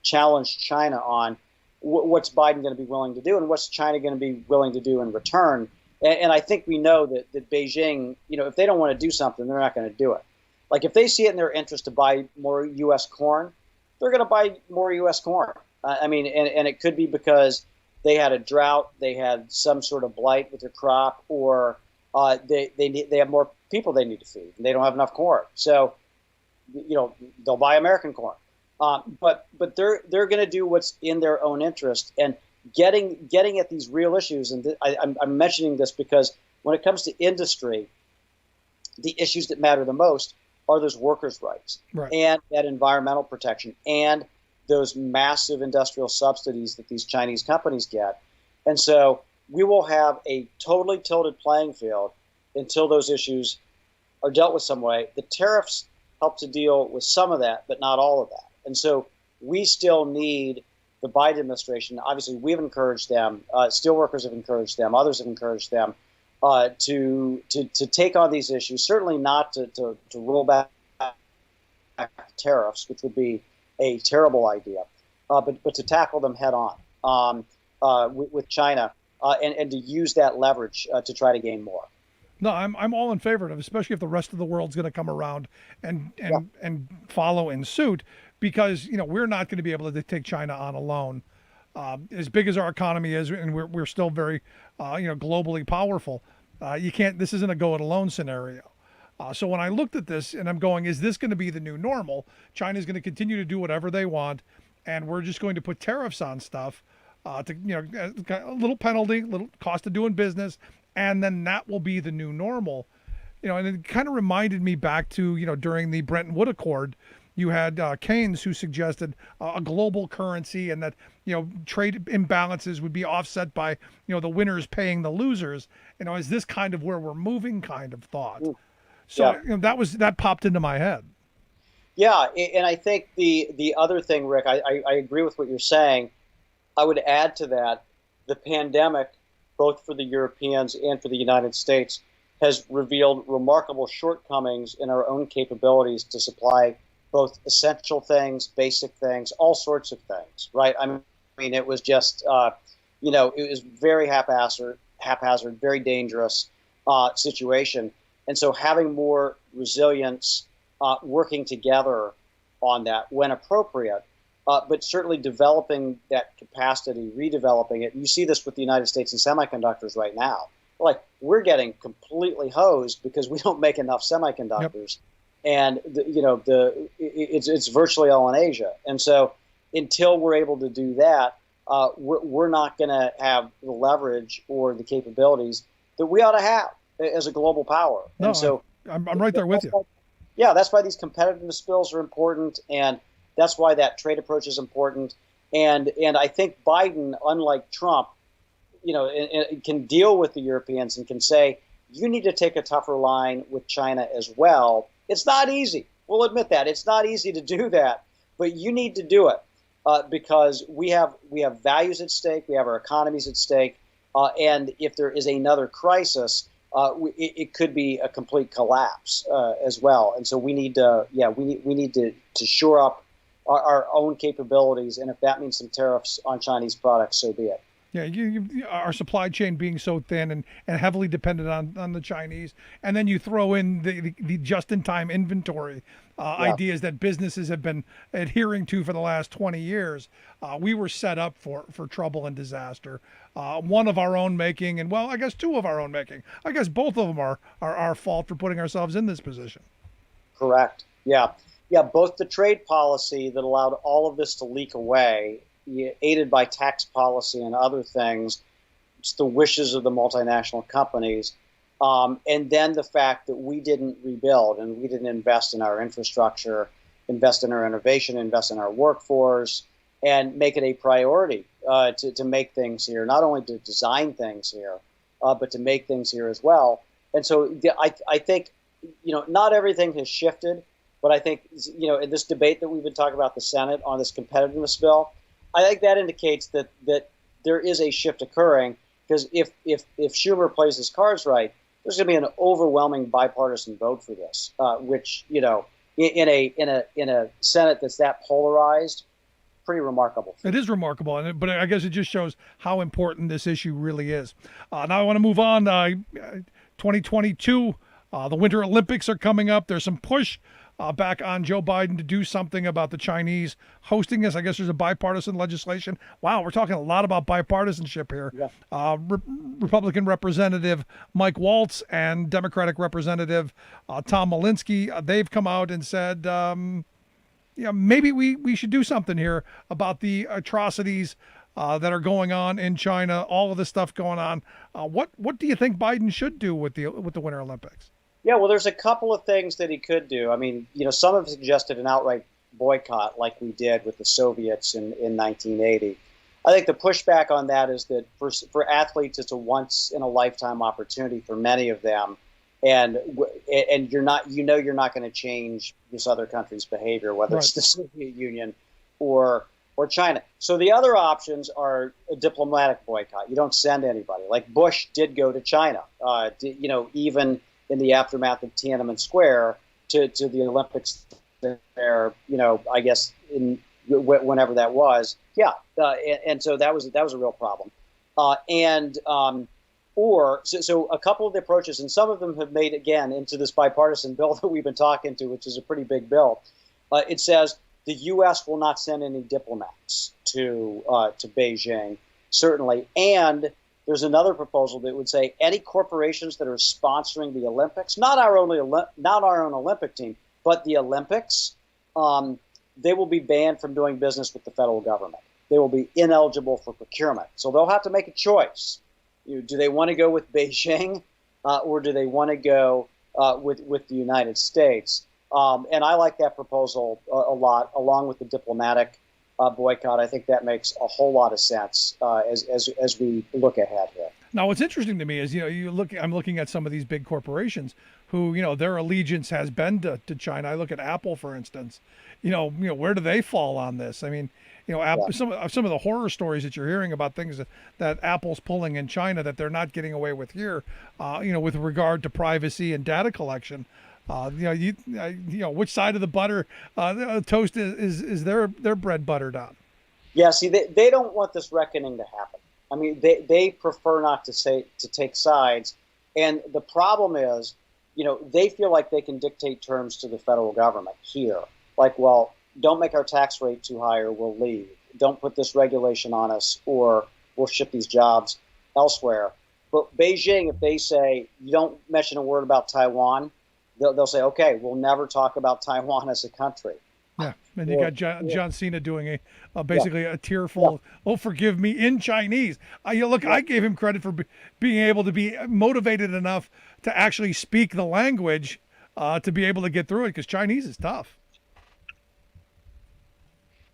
challenge China on. What's Biden going to be willing to do, and what's China going to be willing to do in return? And I think we know that Beijing, if they don't want to do something, they're not going to do it. Like, if they see it in their interest to buy more U.S. corn, they're going to buy more U.S. corn. And it could be because they had a drought, they had some sort of blight with their crop, or they have more people they need to feed, and they don't have enough corn. So, they'll buy American corn. But they're going to do what's in their own interest. And getting at these real issues, and I'm mentioning this because when it comes to industry, the issues that matter the most are those workers' rights, right, and that environmental protection, and those massive industrial subsidies that these Chinese companies get. And so we will have a totally tilted playing field until those issues are dealt with some way. The tariffs help to deal with some of that, but not all of that. And so we still need the Biden administration. Obviously, we've encouraged them. Steelworkers have encouraged them. Others have encouraged them to take on these issues. Certainly not to roll back tariffs, which would be a terrible idea, but to tackle them head on with China and to use that leverage to try to gain more. No, I'm all in favor of it, especially if the rest of the world's going to come around and follow in suit, because we're not going to be able to take China on alone. As big as our economy is, and we're still very globally powerful. You can't. This isn't a go it alone scenario. So when I looked at this, and I'm going, is this going to be the new normal? China's going to continue to do whatever they want, and we're just going to put tariffs on stuff, a little penalty, little cost of doing business. And then that will be the new normal, and it kind of reminded me back to, during the Bretton Woods Accord, you had Keynes, who suggested a global currency, and that, trade imbalances would be offset by, the winners paying the losers. Is this kind of where we're moving kind of thought? So that popped into my head. Yeah. And I think the other thing, Rick, I agree with what you're saying. I would add to that, the pandemic, both for the Europeans and for the United States, has revealed remarkable shortcomings in our own capabilities to supply both essential things, basic things, all sorts of things, right? I mean, it was just, it was very haphazard, very dangerous situation. And so having more resilience, working together on that when appropriate, but certainly developing that capacity, redeveloping it. You see this with the United States and semiconductors right now. Like, we're getting completely hosed because we don't make enough semiconductors. Yep. And it's virtually all in Asia. And so until we're able to do that, we're not going to have the leverage or the capabilities that we ought to have as a global power. No, and so I'm right there with you. That's why these competitiveness bills are important, and that's why that trade approach is important. And I think Biden, unlike Trump, can deal with the Europeans and can say, you need to take a tougher line with China as well. It's not easy. We'll admit that. It's not easy to do that, but you need to do it because we have values at stake. We have our economies at stake. And if there is another crisis, it could be a complete collapse as well. And so we need to shore up our own capabilities, and if that means some tariffs on Chinese products, so be it. Yeah, our supply chain being so thin and heavily dependent on the Chinese, and then you throw in the just-in-time inventory ideas that businesses have been adhering to for the last 20 years. We were set up for trouble and disaster. One of our own making, and well, I guess two of our own making. I guess both of them are our fault for putting ourselves in this position. Correct. Yeah. Both the trade policy that allowed all of this to leak away, aided by tax policy and other things, it's the wishes of the multinational companies, and then the fact that we didn't rebuild and we didn't invest in our infrastructure, invest in our innovation, invest in our workforce, and make it a priority to make things here, not only to design things here, but to make things here as well. And so I think, not everything has shifted, but I think, in this debate that we've been talking about the Senate on this competitiveness bill, I think that indicates that there is a shift occurring, because if Schumer plays his cards right, there's going to be an overwhelming bipartisan vote for this, which in a Senate that's that polarized, pretty remarkable. It is remarkable, but I guess it just shows how important this issue really is. Now I want to move on. 2022, the Winter Olympics are coming up. There's some push back on Joe Biden to do something about the Chinese hosting this. I guess there's a bipartisan legislation. Wow, we're talking a lot about bipartisanship here. Yeah. Republican Representative Mike Waltz and Democratic Representative Tom Malinsky, they've come out and said, maybe we should do something here about the atrocities that are going on in China, all of this stuff going on. What do you think Biden should do with the Winter Olympics? Yeah, well, there's a couple of things that he could do. I mean, some have suggested an outright boycott like we did with the Soviets in 1980. I think the pushback on that is that for athletes, it's a once-in-a-lifetime opportunity for many of them. And you're not going to change this other country's behavior, whether it's the Soviet Union or China. So the other options are a diplomatic boycott. You don't send anybody. Like Bush did go to China, even in the aftermath of Tiananmen Square to the Olympics there, I guess whenever that was. Yeah. And so that was a real problem. So a couple of the approaches, and some of them have made, again, into this bipartisan bill that we've been talking to, which is a pretty big bill. It says the U.S. will not send any diplomats to Beijing, certainly. And there's another proposal that would say any corporations that are sponsoring the Olympics, not our own Olympic team, but the Olympics, they will be banned from doing business with the federal government. They will be ineligible for procurement. So they'll have to make a choice. Do they want to go with Beijing or do they want to go with the United States? And I like that proposal a lot, along with the diplomatic boycott. I think that makes a whole lot of sense as we look ahead here. Now, what's interesting to me is, I'm looking at some of these big corporations who, their allegiance has been to China. I look at Apple, for instance. Where do they fall on this? I mean, Apple, some of the horror stories that you're hearing about things that Apple's pulling in China that they're not getting away with here, with regard to privacy and data collection. Which side of the butter toast is their bread buttered on? Yeah, see, they don't want this reckoning to happen. I mean, they prefer not to take sides, and the problem is, they feel like they can dictate terms to the federal government here, like, well, don't make our tax rate too high or we'll leave. Don't put this regulation on us or we'll ship these jobs elsewhere. But Beijing, if they say you don't mention a word about Taiwan, they'll say, okay, we'll never talk about Taiwan as a country. Yeah, and you got John Cena doing basically a tearful, oh, forgive me, in Chinese. I gave him credit for being able to be motivated enough to actually speak the language to be able to get through it, because Chinese is tough.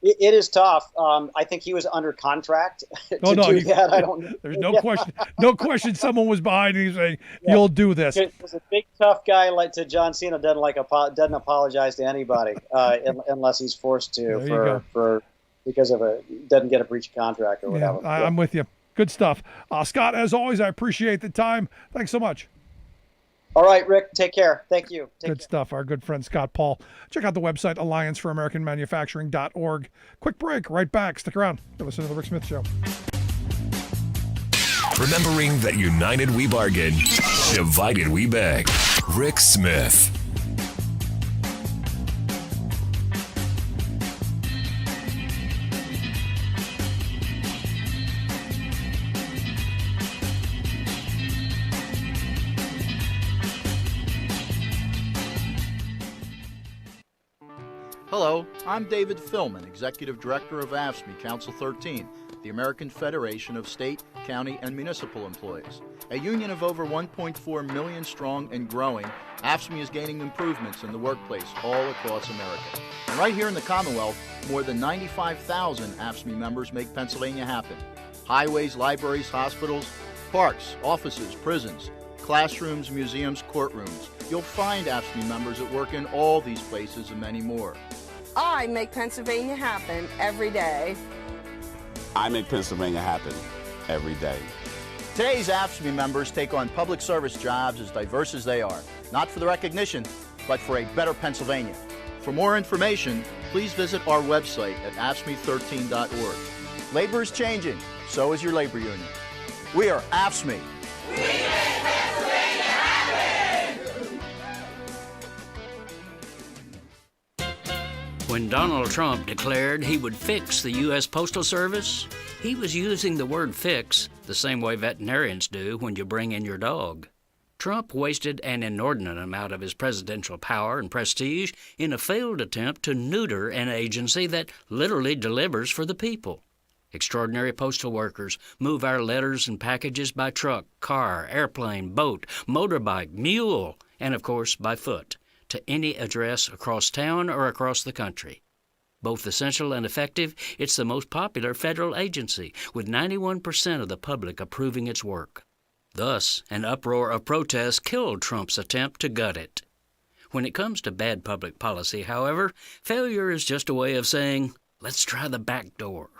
It is tough. I think he was under contract to do that. I don't know. There's no question. No question. Someone was behind and he's saying, "You'll do this." There's a big tough guy like to John Cena doesn't apologize to anybody unless he's forced to because of doesn't get a breach of contract or whatever. Yeah, I'm with you. Good stuff, Scott. As always, I appreciate the time. Thanks so much. All right, Rick, take care. Thank you. Good stuff. Our good friend Scott Paul. Check out the website, allianceforamericanmanufacturing.org. Quick break, right back. Stick around. You're listening to The Rick Smith Show. Remembering that united we bargain, divided we beg. Rick Smith. Hello, I'm David Philman, Executive Director of AFSCME Council 13, the American Federation of State, County, and Municipal Employees. A union of over 1.4 million strong and growing, AFSCME is gaining improvements in the workplace all across America. And right here in the Commonwealth, more than 95,000 AFSCME members make Pennsylvania happen. Highways, libraries, hospitals, parks, offices, prisons, classrooms, museums, courtrooms. You'll find AFSCME members at work in all these places and many more. I make Pennsylvania happen every day. I make Pennsylvania happen every day. Today's AFSCME members take on public service jobs as diverse as they are, not for the recognition, but for a better Pennsylvania. For more information, please visit our website at AFSCME13.org. Labor is changing, so is your labor union. We are AFSCME. When Donald Trump declared he would fix the U.S. Postal Service, he was using the word fix the same way veterinarians do when you bring in your dog. Trump wasted an inordinate amount of his presidential power and prestige in a failed attempt to neuter an agency that literally delivers for the people. Extraordinary postal workers move our letters and packages by truck, car, airplane, boat, motorbike, mule, and of course by foot, to any address across town or across the country. Both essential and effective, it's the most popular federal agency, with 91% of the public approving its work. Thus, an uproar of protest killed Trump's attempt to gut it. When it comes to bad public policy, however, failure is just a way of saying, let's try the back door.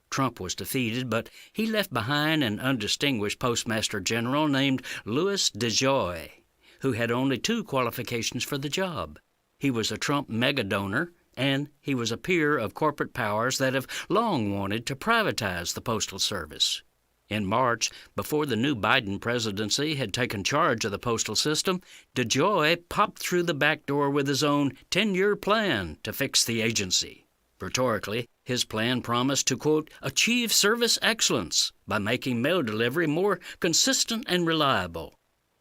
Trump was defeated, but he left behind an undistinguished Postmaster General named Louis DeJoy, who had only 2 qualifications for the job. He was a Trump mega-donor, and he was a peer of corporate powers that have long wanted to privatize the Postal Service. In March, before the new Biden presidency had taken charge of the postal system, DeJoy popped through the back door with his own 10-year plan to fix the agency. Rhetorically, his plan promised to, quote, achieve service excellence by making mail delivery more consistent and reliable.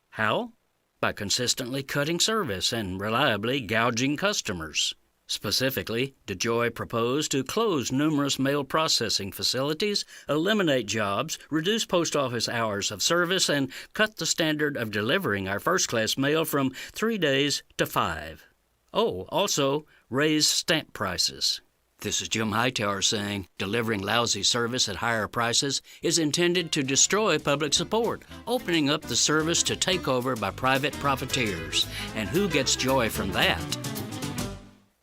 How? By consistently cutting service and reliably gouging customers. Specifically, DeJoy proposed to close numerous mail processing facilities, eliminate jobs, reduce post office hours of service, and cut the standard of delivering our first-class mail from 3 days to 5. Oh, also raise stamp prices. This is Jim Hightower saying delivering lousy service at higher prices is intended to destroy public support, opening up the service to takeover by private profiteers. And who gets joy from that?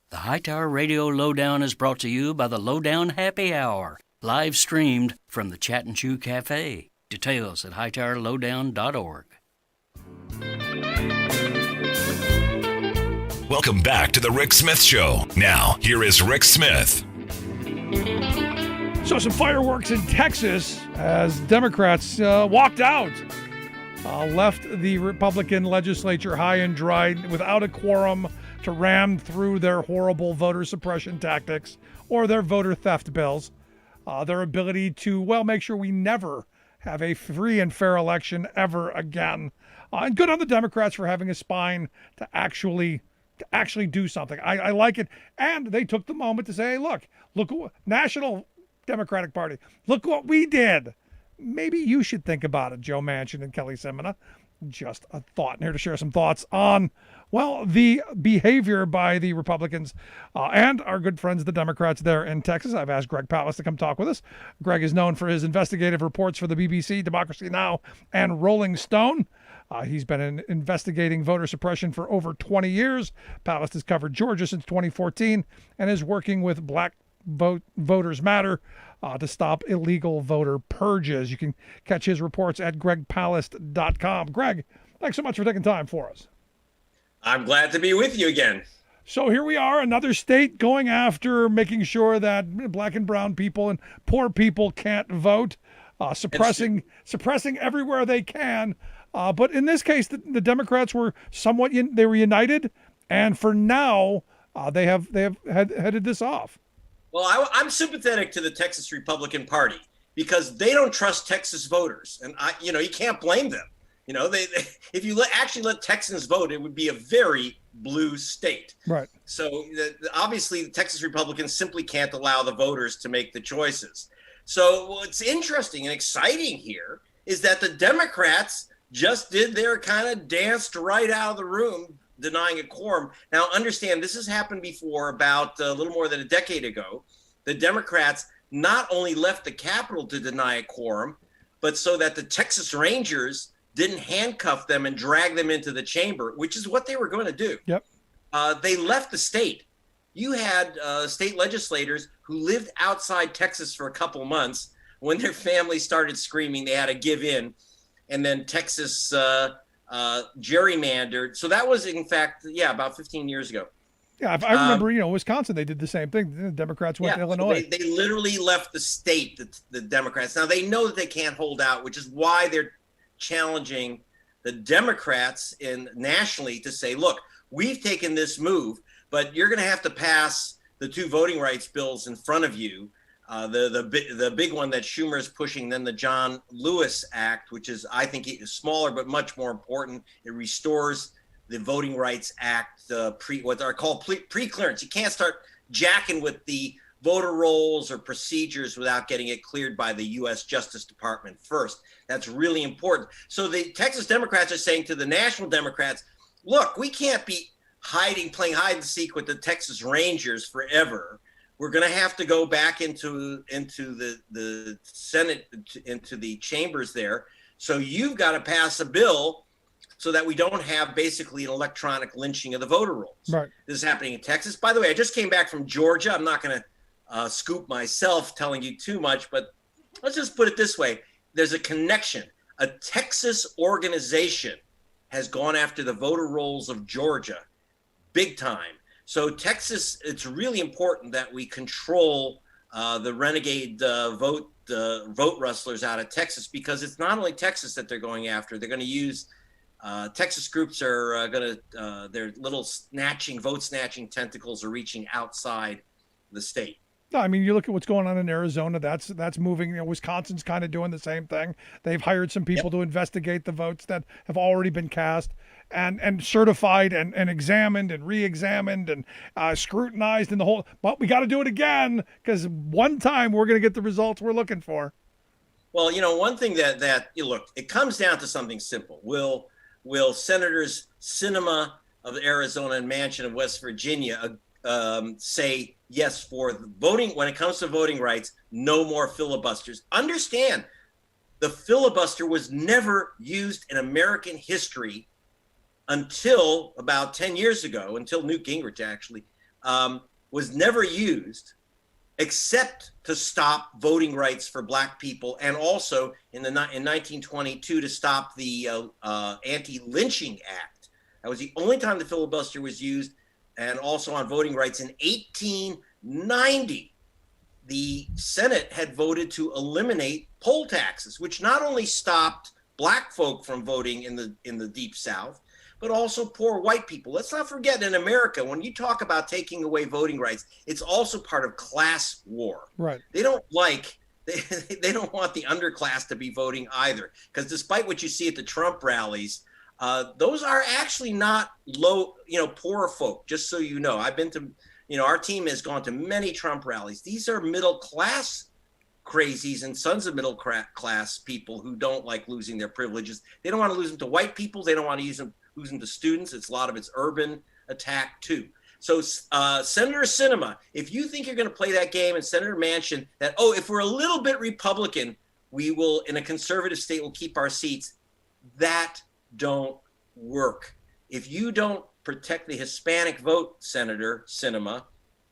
The Hightower Radio Lowdown is brought to you by the Lowdown Happy Hour, live streamed from the Chat and Chew Cafe. Details at hightowerlowdown.org. Welcome back to the Rick Smith Show. Now, here is Rick Smith. So some fireworks in Texas as Democrats walked out, left the Republican legislature high and dry without a quorum to ram through their horrible voter suppression tactics or their voter theft bills. Their ability to, well, make sure we never have a free and fair election ever again. And good on the Democrats for having a spine to actually do something. I like it. And they took the moment to say, hey, look, National Democratic Party, look what we did. Maybe you should think about it, Joe Manchin and Kelly Semina. Just a thought. And here to share some thoughts on, well, the behavior by the Republicans and our good friends, the Democrats there in Texas. I've asked Greg Palast to come talk with us. Greg is known for his investigative reports for the BBC, Democracy Now!, and Rolling Stone. He's been investigating voter suppression for over 20 years. Palast has covered Georgia since 2014 and is working with Black Voters Matter to stop illegal voter purges. You can catch his reports at gregpalast.com. Greg, Thanks so much for taking time for us. I'm glad to be with you again. So here we are, another state going after making sure that black and brown people and poor people can't vote, suppressing everywhere they can. But in this case, the Democrats were somewhat they were united, and for now they have headed this off. Well, I'm sympathetic to the Texas Republican Party because they don't trust Texas voters, and you can't blame them. They if you actually let Texans vote, it would be a very blue state. Right. So obviously, the Texas Republicans simply can't allow the voters to make the choices. So what's interesting and exciting here is that the Democrats just did their kind of danced right out of the room, denying a quorum. Now, understand, this has happened before about a little more than a decade ago. The Democrats not only left the Capitol to deny a quorum, but so that the Texas Rangers didn't handcuff them and drag them into the chamber, which is what they were going to do. Yep. They left the state. You had state legislators who lived outside Texas for a couple months. When their families started screaming, they had to give in. And then Texas gerrymandered. So that was, in fact, about 15 years ago. Yeah, I remember, Wisconsin, they did the same thing. The Democrats went to Illinois. So they literally left the state, the Democrats. Now, they know that they can't hold out, which is why they're challenging the Democrats nationally to say, look, we've taken this move, but you're going to have to pass the two voting rights bills in front of you. The big one that Schumer is pushing, then the John Lewis Act, which is, I think, smaller but much more important. It restores the Voting Rights Act, what are called pre-clearance. You can't start jacking with the voter rolls or procedures without getting it cleared by the U.S. Justice Department first. That's really important. So the Texas Democrats are saying to the national Democrats, look, we can't be playing hide and seek with the Texas Rangers forever. We're going to have to go back into the Senate, into the chambers there. So you've got to pass a bill so that we don't have basically an electronic lynching of the voter rolls. Right. This is happening in Texas. By the way, I just came back from Georgia. I'm not going to scoop myself telling you too much, but let's just put it this way. There's a connection. A Texas organization has gone after the voter rolls of Georgia big time. So Texas, it's really important that we control the renegade vote rustlers out of Texas, because it's not only Texas that they're going after. They're going to use Texas groups are going to their little vote snatching tentacles are reaching outside the state. No, I mean, you look at what's going on in Arizona. That's moving. Wisconsin's kind of doing the same thing. They've hired some people to investigate the votes that have already been cast and certified and examined and re-examined and scrutinized in the whole. But we got to do it again, because one time we're going to get the results we're looking for. Well, one thing that look, it comes down to something simple. Will Senators Sinema of Arizona and Manchin of West Virginia say yes for the voting? When it comes to voting rights, no more filibusters. Understand, the filibuster was never used in American history until about 10 years ago, until Newt Gingrich actually, was never used except to stop voting rights for black people, and also in 1922 to stop the Anti-Lynching Act. That was the only time the filibuster was used. And also on voting rights in 1890, the Senate had voted to eliminate poll taxes, which not only stopped black folk from voting in the Deep South, but also poor white people. Let's not forget, in America, when you talk about taking away voting rights, it's also part of class war. Right. They don't want the underclass to be voting either, because despite what you see at the Trump rallies, those are actually not poor folk, just so you know. I've been to, our team has gone to many Trump rallies. These are middle class crazies and sons of middle class people who don't like losing their privileges. They don't want to lose them to white people. They don't want to lose them to students. A lot of it's urban attack too. So Senator Sinema, if you think you're going to play that game, and Senator Manchin, that, if we're a little bit Republican, we will, in a conservative state, will keep our seats. That don't work. If you don't protect the Hispanic vote, Senator Sinema,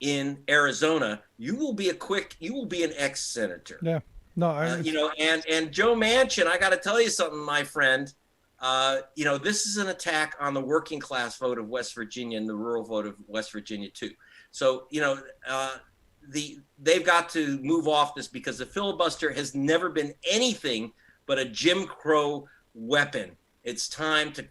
in Arizona, you will be an ex-senator. Yeah. No, and Joe Manchin, I got to tell you something, my friend. this is an attack on the working class vote of West Virginia and the rural vote of West Virginia too. So, they've got to move off this, because the filibuster has never been anything but a Jim Crow weapon. It's time to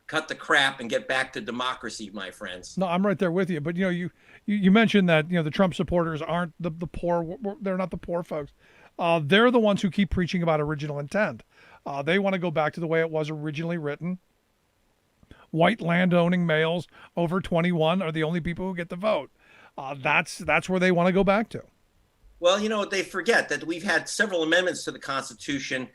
cut the crap and get back to democracy, my friends. No, I'm right there with you. But you mentioned that the Trump supporters aren't the poor. They're not the poor folks. They're the ones who keep preaching about original intent. They want to go back to the way it was originally written. White land-owning males over 21 are the only people who get the vote. That's where they want to go back to. Well, they forget that we've had several amendments to the Constitution,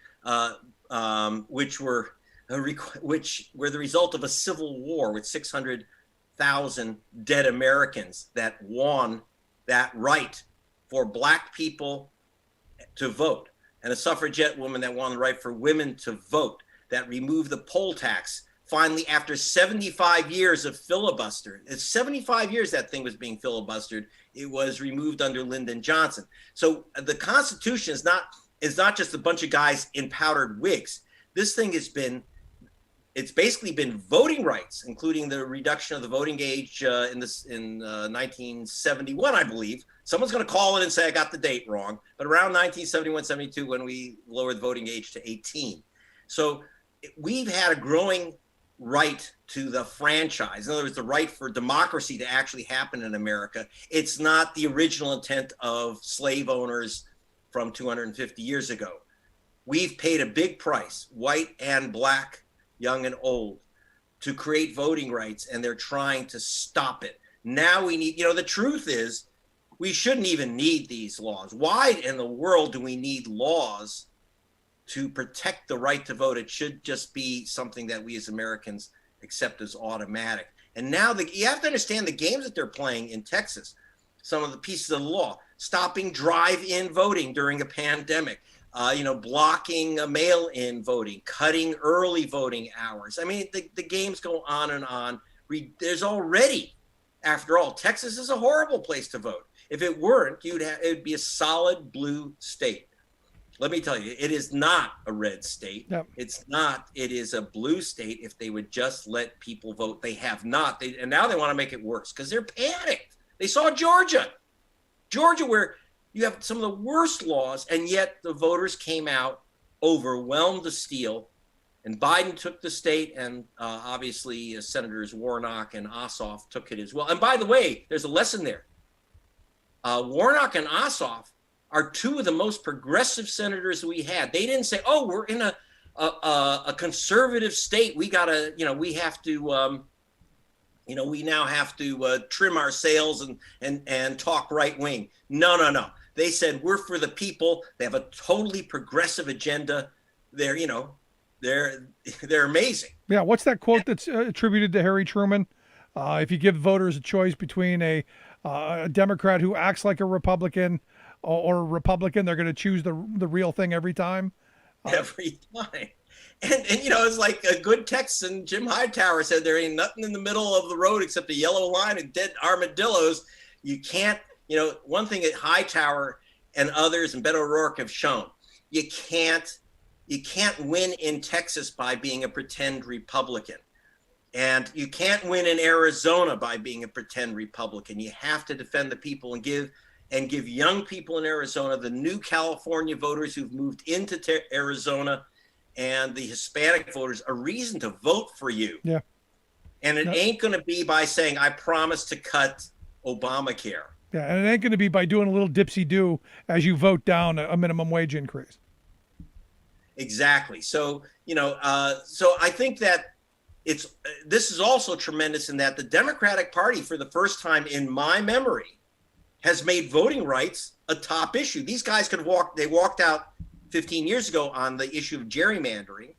which were the result of a civil war with 600,000 dead Americans that won that right for Black people to vote, and a suffragette woman that won the right for women to vote, that removed the poll tax. Finally, after 75 years of filibuster, it's 75 years that thing was being filibustered, it was removed under Lyndon Johnson. So the Constitution is not just a bunch of guys in powdered wigs. This thing it's basically been voting rights, including the reduction of the voting age in 1971, I believe. Someone's going to call it and say I got the date wrong, but around 1971, 72, when we lowered the voting age to 18. So we've had a growing right to the franchise. In other words, the right for democracy to actually happen in America. It's not the original intent of slave owners from 250 years ago. We've paid a big price, white and Black, young and old, to create voting rights, and they're trying to stop it. Now we need, the truth is, we shouldn't even need these laws. Why in the world do we need laws to protect the right to vote? It should just be something that we as Americans accept as automatic. And now you have to understand the games that they're playing in Texas, some of the pieces of the law, stopping drive-in voting during a pandemic, blocking mail-in voting, cutting early voting hours. I mean, the games go on and on. There's already, after all, Texas is a horrible place to vote. If it weren't, it'd be a solid blue state. Let me tell you, it is not a red state. Yep. It's not. It is a blue state if they would just let people vote. They have not. And now they want to make it worse because they're panicked. They saw Georgia, where you have some of the worst laws, and yet the voters came out, overwhelmed the steal, and Biden took the state, and obviously Senators Warnock and Ossoff took it as well. And by the way, there's a lesson there. Warnock and Ossoff are two of the most progressive senators we had. They didn't say, "Oh, we're in a conservative state. We gotta, we have to, we now have to trim our sails and talk right wing." No. They said we're for the people. They have a totally progressive agenda. They're amazing. Yeah. What's that quote that's attributed to Harry Truman? If you give voters a choice between a Democrat who acts like a Republican or a Republican, they're going to choose the real thing every time. Every time. And it's like a good Texan, Jim Hightower said, there ain't nothing in the middle of the road except a yellow line and dead armadillos. You can't, one thing that Hightower and others and Beto O'Rourke have shown, you can't win in Texas by being a pretend Republican. And you can't win in Arizona by being a pretend Republican. You have to defend the people and give young people in Arizona, the new California voters who've moved into Arizona, and the Hispanic voters a reason to vote for you. Yeah. And it ain't going to be by saying, I promise to cut Obamacare. Yeah, and it ain't going to be by doing a little dipsy-do as you vote down a minimum wage increase. Exactly. So, so I think that this is also tremendous in that the Democratic Party, for the first time in my memory, has made voting rights a top issue. These guys they walked out 15 years ago on the issue of gerrymandering,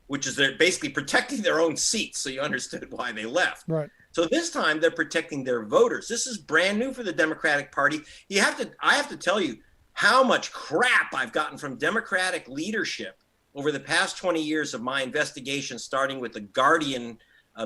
which is they're basically protecting their own seats. So you understood why they left. Right. So this time they're protecting their voters. This is brand new for the Democratic Party. I have to tell you how much crap I've gotten from Democratic leadership over the past 20 years of my investigation, starting with the Guardian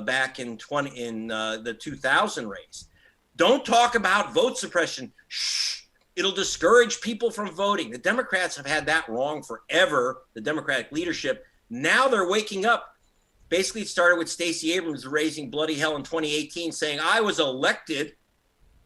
back in the 2000 race. Don't talk about vote suppression. Shh. It'll discourage people from voting. The Democrats have had that wrong forever, the Democratic leadership. Now they're waking up. Basically, it started with Stacey Abrams raising bloody hell in 2018, saying, I was elected,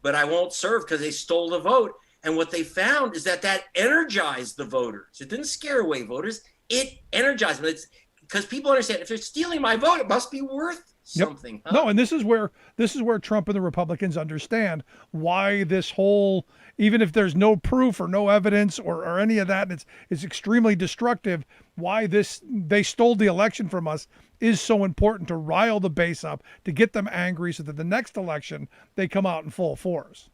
but I won't serve because they stole the vote. And what they found is that energized the voters. It didn't scare away voters. It energized them. It's because people understand if they're stealing my vote, it must be worth something. Yep. Huh? No, and this is where Trump and the Republicans understand why this whole, even if there's no proof or no evidence or any of that, and it's extremely destructive, why they stole the election from us is so important to rile the base up, to get them angry so that the next election they come out in full force.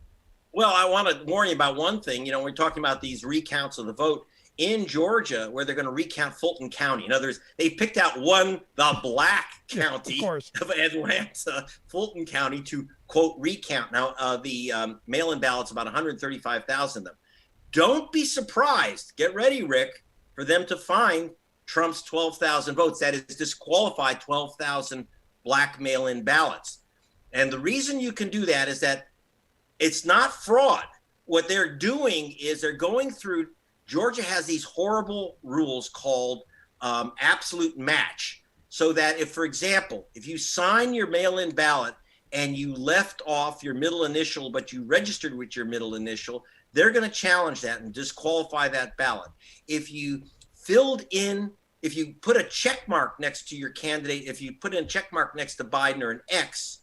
Well, I want to warn you about one thing. We're talking about these recounts of the vote in Georgia, where they're going to recount Fulton County. In other words, they picked out the black county of Atlanta, Fulton County, to, quote, recount. Now, the mail-in ballots, about 135,000 of them. Don't be surprised. Get ready, Rick, for them to find Trump's 12,000 votes. That is, disqualified 12,000 black mail-in ballots. And the reason you can do that is that it's not fraud. What they're doing is they're going through. Georgia has these horrible rules called absolute match. So that if, for example, if you sign your mail-in ballot and you left off your middle initial, but you registered with your middle initial, they're going to challenge that and disqualify that ballot. If you put a check mark next to your candidate, if you put in a check mark next to Biden or an X,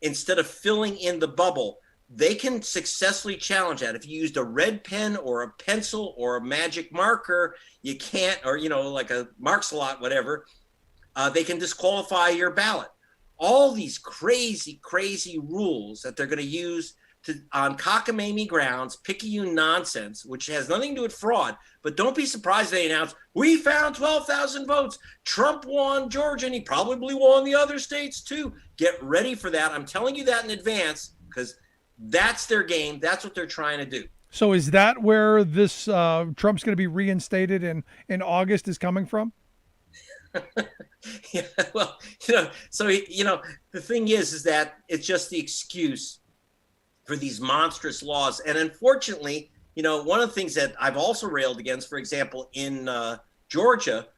instead of filling in the bubble, they can successfully challenge that. If you used a red pen or a pencil or a magic marker, you can't, or, like a Marks-a-Lot, whatever, they can disqualify your ballot. All these crazy, crazy rules that they're going to use on cockamamie grounds, picayune nonsense, which has nothing to do with fraud. But don't be surprised they announce, we found 12,000 votes. Trump won Georgia, and he probably won the other states too. Get ready for that. I'm telling you that in advance, because that's their game. That's what they're trying to do. So is that where this Trump's going to be reinstated in August is coming from? Yeah, well, the thing is that it's just the excuse for these monstrous laws. And unfortunately, one of the things that I've also railed against, for example, in Georgia,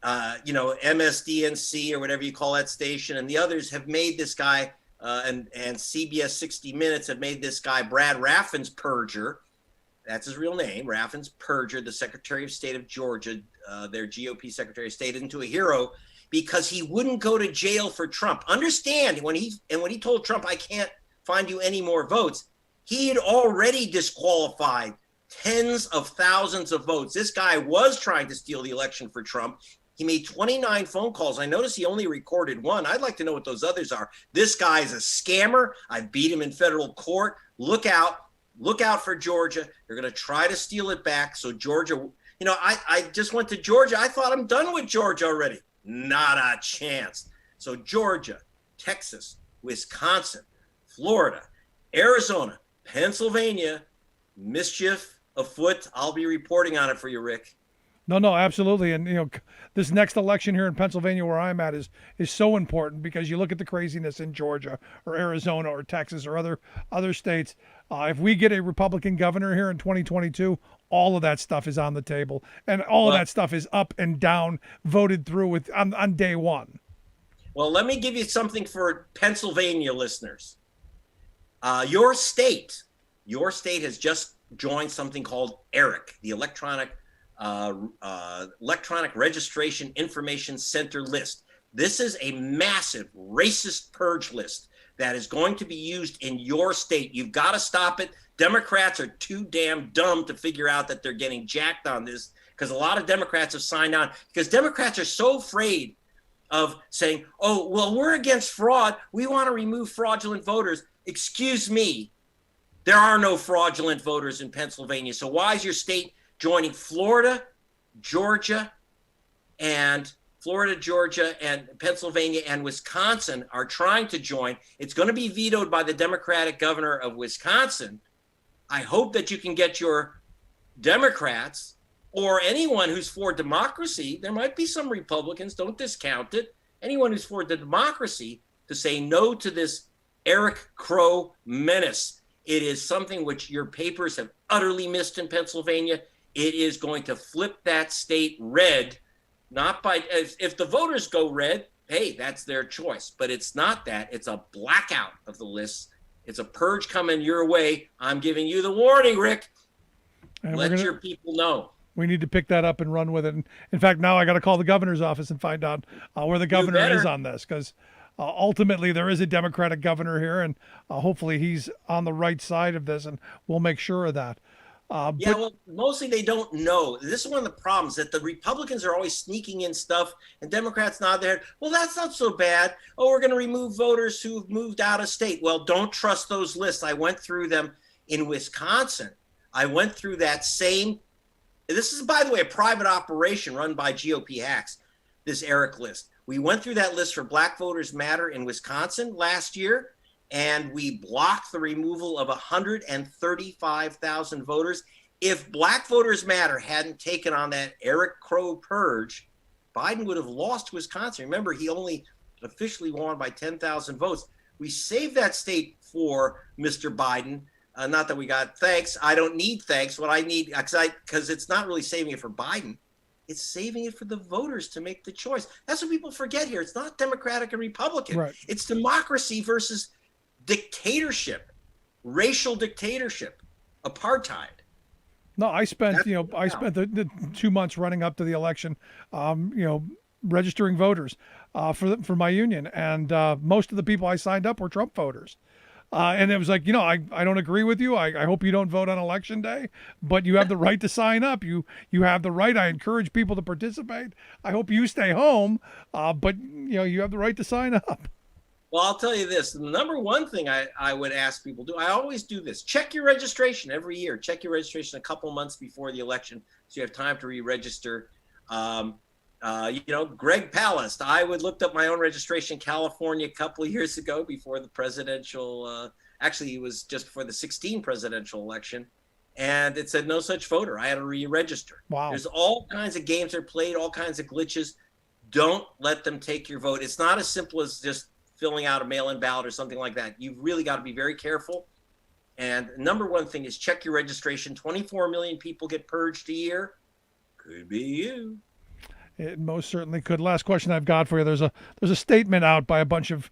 MSDNC or whatever you call that station, and the others have made this guy, and CBS 60 Minutes have made this guy, Brad Raffensperger, that's his real name, Raffensperger, the Secretary of State of Georgia, their GOP Secretary of State, into a hero because he wouldn't go to jail for Trump. Understand, when he told Trump, I can't find you any more votes, he had already disqualified tens of thousands of votes. This guy was trying to steal the election for Trump. He made 29 phone calls. I noticed he only recorded one. I'd like to know what those others are. This guy is a scammer. I beat him in federal court. Look out for Georgia. They're going to try to steal it back. So Georgia, I just went to Georgia. I thought I'm done with Georgia already. Not a chance. So Georgia, Texas, Wisconsin, Florida, Arizona, Pennsylvania, mischief afoot. I'll be reporting on it for you, Rick. No, absolutely. And, this next election here in Pennsylvania where I'm at is so important because you look at the craziness in Georgia or Arizona or Texas or other states. If we get a Republican governor here in 2022, all of that stuff is on the table. And all of that stuff is up and down, voted through on day one. Well, let me give you something for Pennsylvania listeners. Your state has just joined something called ERIC, the Electronic Registration Information Center list. This is a massive racist purge list that is going to be used in your state. You've got to stop it. Democrats are too damn dumb to figure out that they're getting jacked on this, because a lot of Democrats have signed on, because Democrats are so afraid of saying, oh, well, we're against fraud. We want to remove fraudulent voters. Excuse me. There are no fraudulent voters in Pennsylvania. So why is your state joining? Florida, Georgia, and Pennsylvania and Wisconsin are trying to join. It's going to be vetoed by the Democratic governor of Wisconsin. I hope that you can get your Democrats or anyone who's for democracy. There might be some Republicans, don't discount it. Anyone who's for the democracy to say no to this Eric Crow menace. It is something which your papers have utterly missed in Pennsylvania. it is going to flip that state red, not by, if the voters go red, hey, that's their choice. But it's not that. It's a blackout of the lists. It's a purge coming your way. I'm giving you the warning, Rick. And Let your people know. We need to pick that up and run with it. And in fact, now I got to call the governor's office and find out where the governor is on this, because ultimately there is a Democratic governor here, and hopefully he's on the right side of this, and we'll make sure of that. Well, mostly they don't know. This is one of the problems, that the Republicans are always sneaking in stuff and Democrats nod their head. Well, that's not so bad. Oh, we're going to remove voters who've moved out of state. Well, don't trust those lists. I went through them in Wisconsin. I went through that same. This is, by the way, a private operation run by GOP hacks, this Eric list. We went through that list for Black Voters Matter in Wisconsin last year, and we blocked the removal of 135,000 voters. If Black Voters Matter hadn't taken on that Eric Crow purge, Biden would have lost Wisconsin. Remember, he only officially won by 10,000 votes. We saved that state for Mr. Biden. Not that we got thanks. I don't need thanks. What I need, because it's not really saving it for Biden. It's saving it for the voters to make the choice. That's what people forget here. It's not Democratic and Republican. Right. It's democracy versus dictatorship, racial dictatorship, apartheid. No, I spent the 2 months running up to the election, registering voters for my union, and most of the people I signed up were Trump voters. And it was like, I don't agree with you. I hope you don't vote on election day, but you have the right to sign up. You have the right. I encourage people to participate. I hope you stay home, but you have the right to sign up. Well, I'll tell you this. The number one thing I would ask people to do, I always do this. Check your registration every year. Check your registration a couple months before the election so you have time to re-register. Greg Palast, I looked up my own registration in California a couple of years ago before the presidential, actually it was just before the 2016 presidential election, and it said no such voter. I had to re-register. Wow. There's all kinds of games that are played, all kinds of glitches. Don't let them take your vote. It's not as simple as just filling out a mail-in ballot or something like that. You've really got to be very careful. And number one thing is check your registration. 24 million people get purged a year. Could be you. It most certainly could. Last question I've got for you. There's a statement out by a bunch of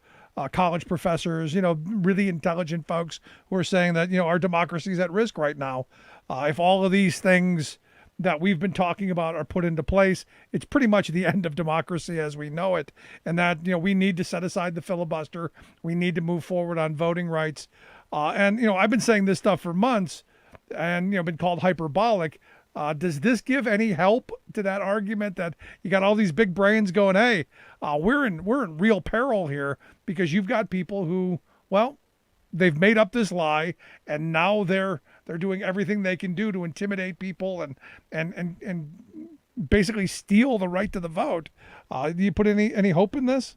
college professors, really intelligent folks who are saying that, our democracy is at risk right now. If all of these things that we've been talking about are put into place, it's pretty much the end of democracy as we know it. And that, we need to set aside the filibuster. We need to move forward on voting rights. And I've been saying this stuff for months and, been called hyperbolic. Does this give any help to that argument that you got all these big brains going, hey, we're in real peril here because you've got people who, well, they've made up this lie and now they're doing everything they can do to intimidate people and basically steal the right to the vote. Do you put any hope in this?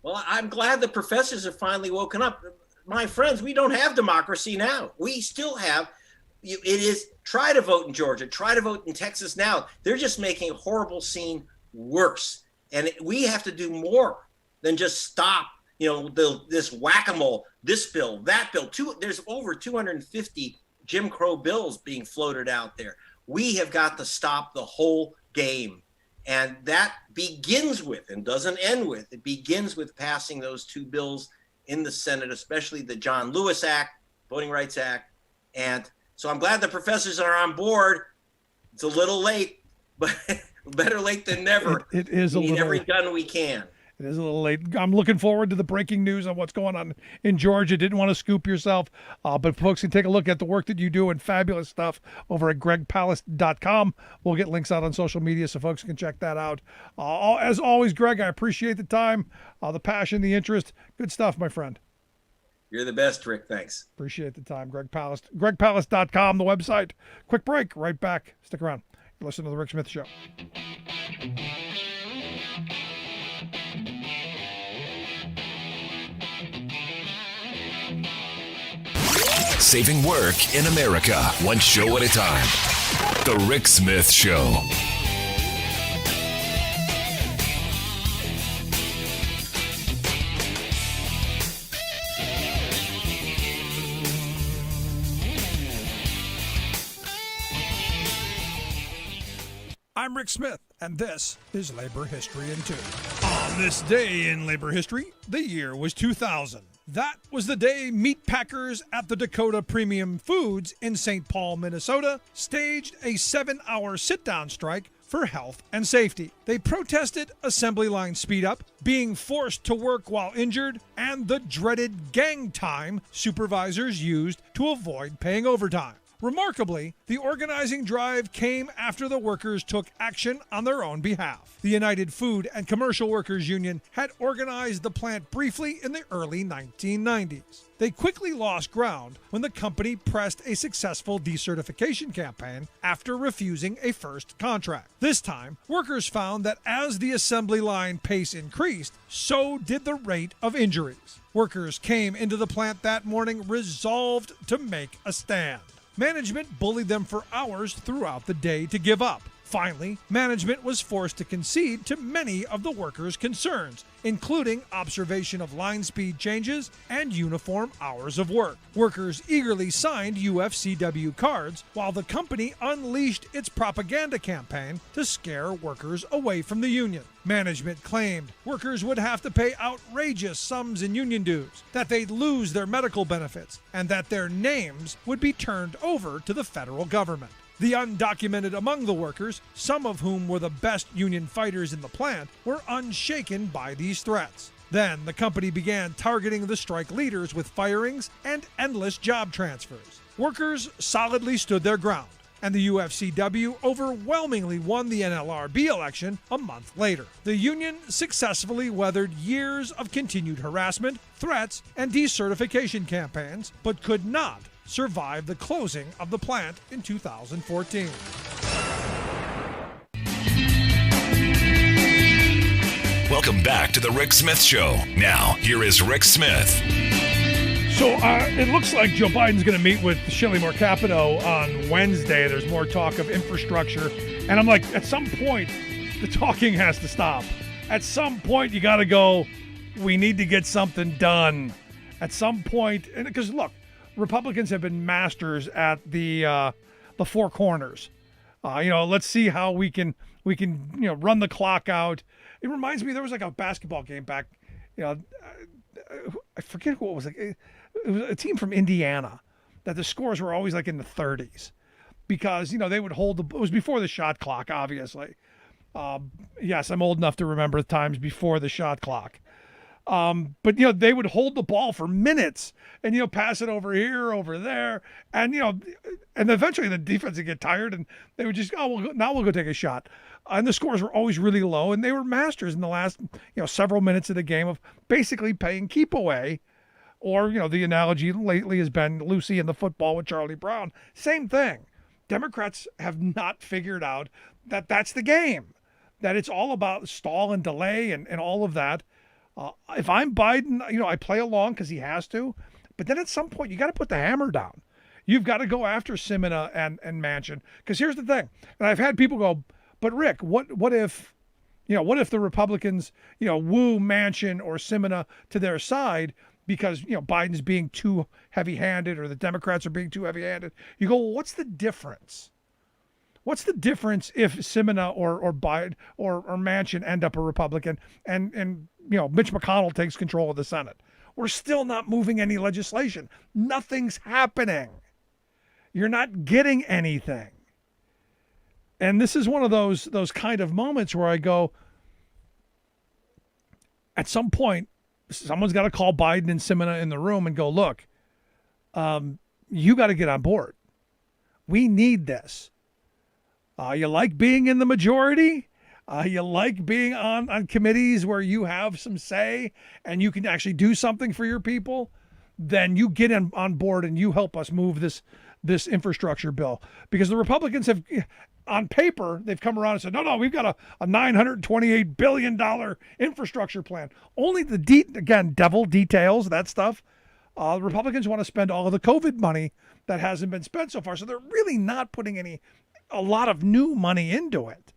Well, I'm glad the professors have finally woken up. My friends, we don't have democracy now. We still have. It is try to vote in Georgia, try to vote in Texas now. They're just making a horrible scene worse. And we have to do more than just stop, this whack-a-mole, this bill, that bill. There's over 250 Jim Crow bills being floated out there. We have got to stop the whole game. And that begins with, and doesn't end with, it begins with passing those two bills in the Senate, especially the John Lewis Act, Voting Rights Act. And so I'm glad the professors are on board. It's a little late, but better late than never. It is a we need little every gun we can. It is a little late. I'm looking forward to the breaking news on what's going on in Georgia. Didn't want to scoop yourself, but folks can take a look at the work that you do and fabulous stuff over at gregpalast.com. We'll get links out on social media so folks can check that out. As always, Greg, I appreciate the time, the passion, the interest. Good stuff, my friend. You're the best, Rick. Thanks. Appreciate the time. Greg Palast. gregpalast.com, the website. Quick break. Right back. Stick around. You're listening to The Rick Smith Show. Saving work in America, one show at a time. The Rick Smith Show. I'm Rick Smith, and this is Labor History in 2. On this day in labor history, the year was 2000. That was the day meat packers at the Dakota Premium Foods in St. Paul, Minnesota, staged a 7-hour sit-down strike for health and safety. They protested assembly line speed up, being forced to work while injured, and the dreaded gang time supervisors used to avoid paying overtime. Remarkably, the organizing drive came after the workers took action on their own behalf. The United Food and Commercial Workers Union had organized the plant briefly in the early 1990s. They quickly lost ground when the company pressed a successful decertification campaign after refusing a first contract. This time, workers found that as the assembly line pace increased, so did the rate of injuries. Workers came into the plant that morning resolved to make a stand. Management bullied them for hours throughout the day to give up. Finally, management was forced to concede to many of the workers' concerns, including observation of line speed changes and uniform hours of work. Workers eagerly signed UFCW cards while the company unleashed its propaganda campaign to scare workers away from the union. Management claimed workers would have to pay outrageous sums in union dues, that they'd lose their medical benefits, and that their names would be turned over to the federal government. The undocumented among the workers, some of whom were the best union fighters in the plant, were unshaken by these threats. Then the company began targeting the strike leaders with firings and endless job transfers. Workers solidly stood their ground, and the UFCW overwhelmingly won the NLRB election a month later. The union successfully weathered years of continued harassment, threats, and decertification campaigns, but could not survive the closing of the plant in 2014. Welcome back to the Rick Smith Show. Now, here is Rick Smith. So it looks like Joe Biden's going to meet with Shelley Moore Capito on Wednesday. There's more talk of infrastructure. And I'm like, at some point, the talking has to stop. At some point, you got to go, we need to get something done. At some point, because look, Republicans have been masters at the four corners. Let's see how we can run the clock out. It reminds me, there was like a basketball game back, I forget what it was like. It was a team from Indiana that the scores were always like in the 30s because, they would hold it was before the shot clock, obviously. Yes, I'm old enough to remember the times before the shot clock. But they would hold the ball for minutes and, pass it over here, over there. And, and eventually the defense would get tired and they would just, now we'll go take a shot. And the scores were always really low. And they were masters in the last, several minutes of the game of basically playing keep away. Or, the analogy lately has been Lucy in the football with Charlie Brown. Same thing. Democrats have not figured out that that's the game, that it's all about stall and delay and all of that. If I'm Biden, I play along because he has to, but then at some point you got to put the hammer down. You've got to go after Simina and Manchin. Because here's the thing, and I've had people go, but Rick, what if the Republicans, woo Manchin or Simina to their side because, Biden's being too heavy-handed or the Democrats are being too heavy-handed. You go, well, what's the difference? What's the difference if Simina or Biden or Manchin end up a Republican and Mitch McConnell takes control of the Senate? We're still not moving any legislation. Nothing's happening. You're not getting anything. And this is one of those kind of moments where I go, at some point, someone's got to call Biden and Simina in the room and go, look, you got to get on board. We need this. You like being in the majority? You like being on committees where you have some say and you can actually do something for your people? Then you get on board and you help us move this infrastructure bill. Because the Republicans have, on paper, they've come around and said, no, we've got a $928 billion infrastructure plan. Only devil details, that stuff. The Republicans want to spend all of the COVID money that hasn't been spent so far. So they're really not putting a lot of new money into it.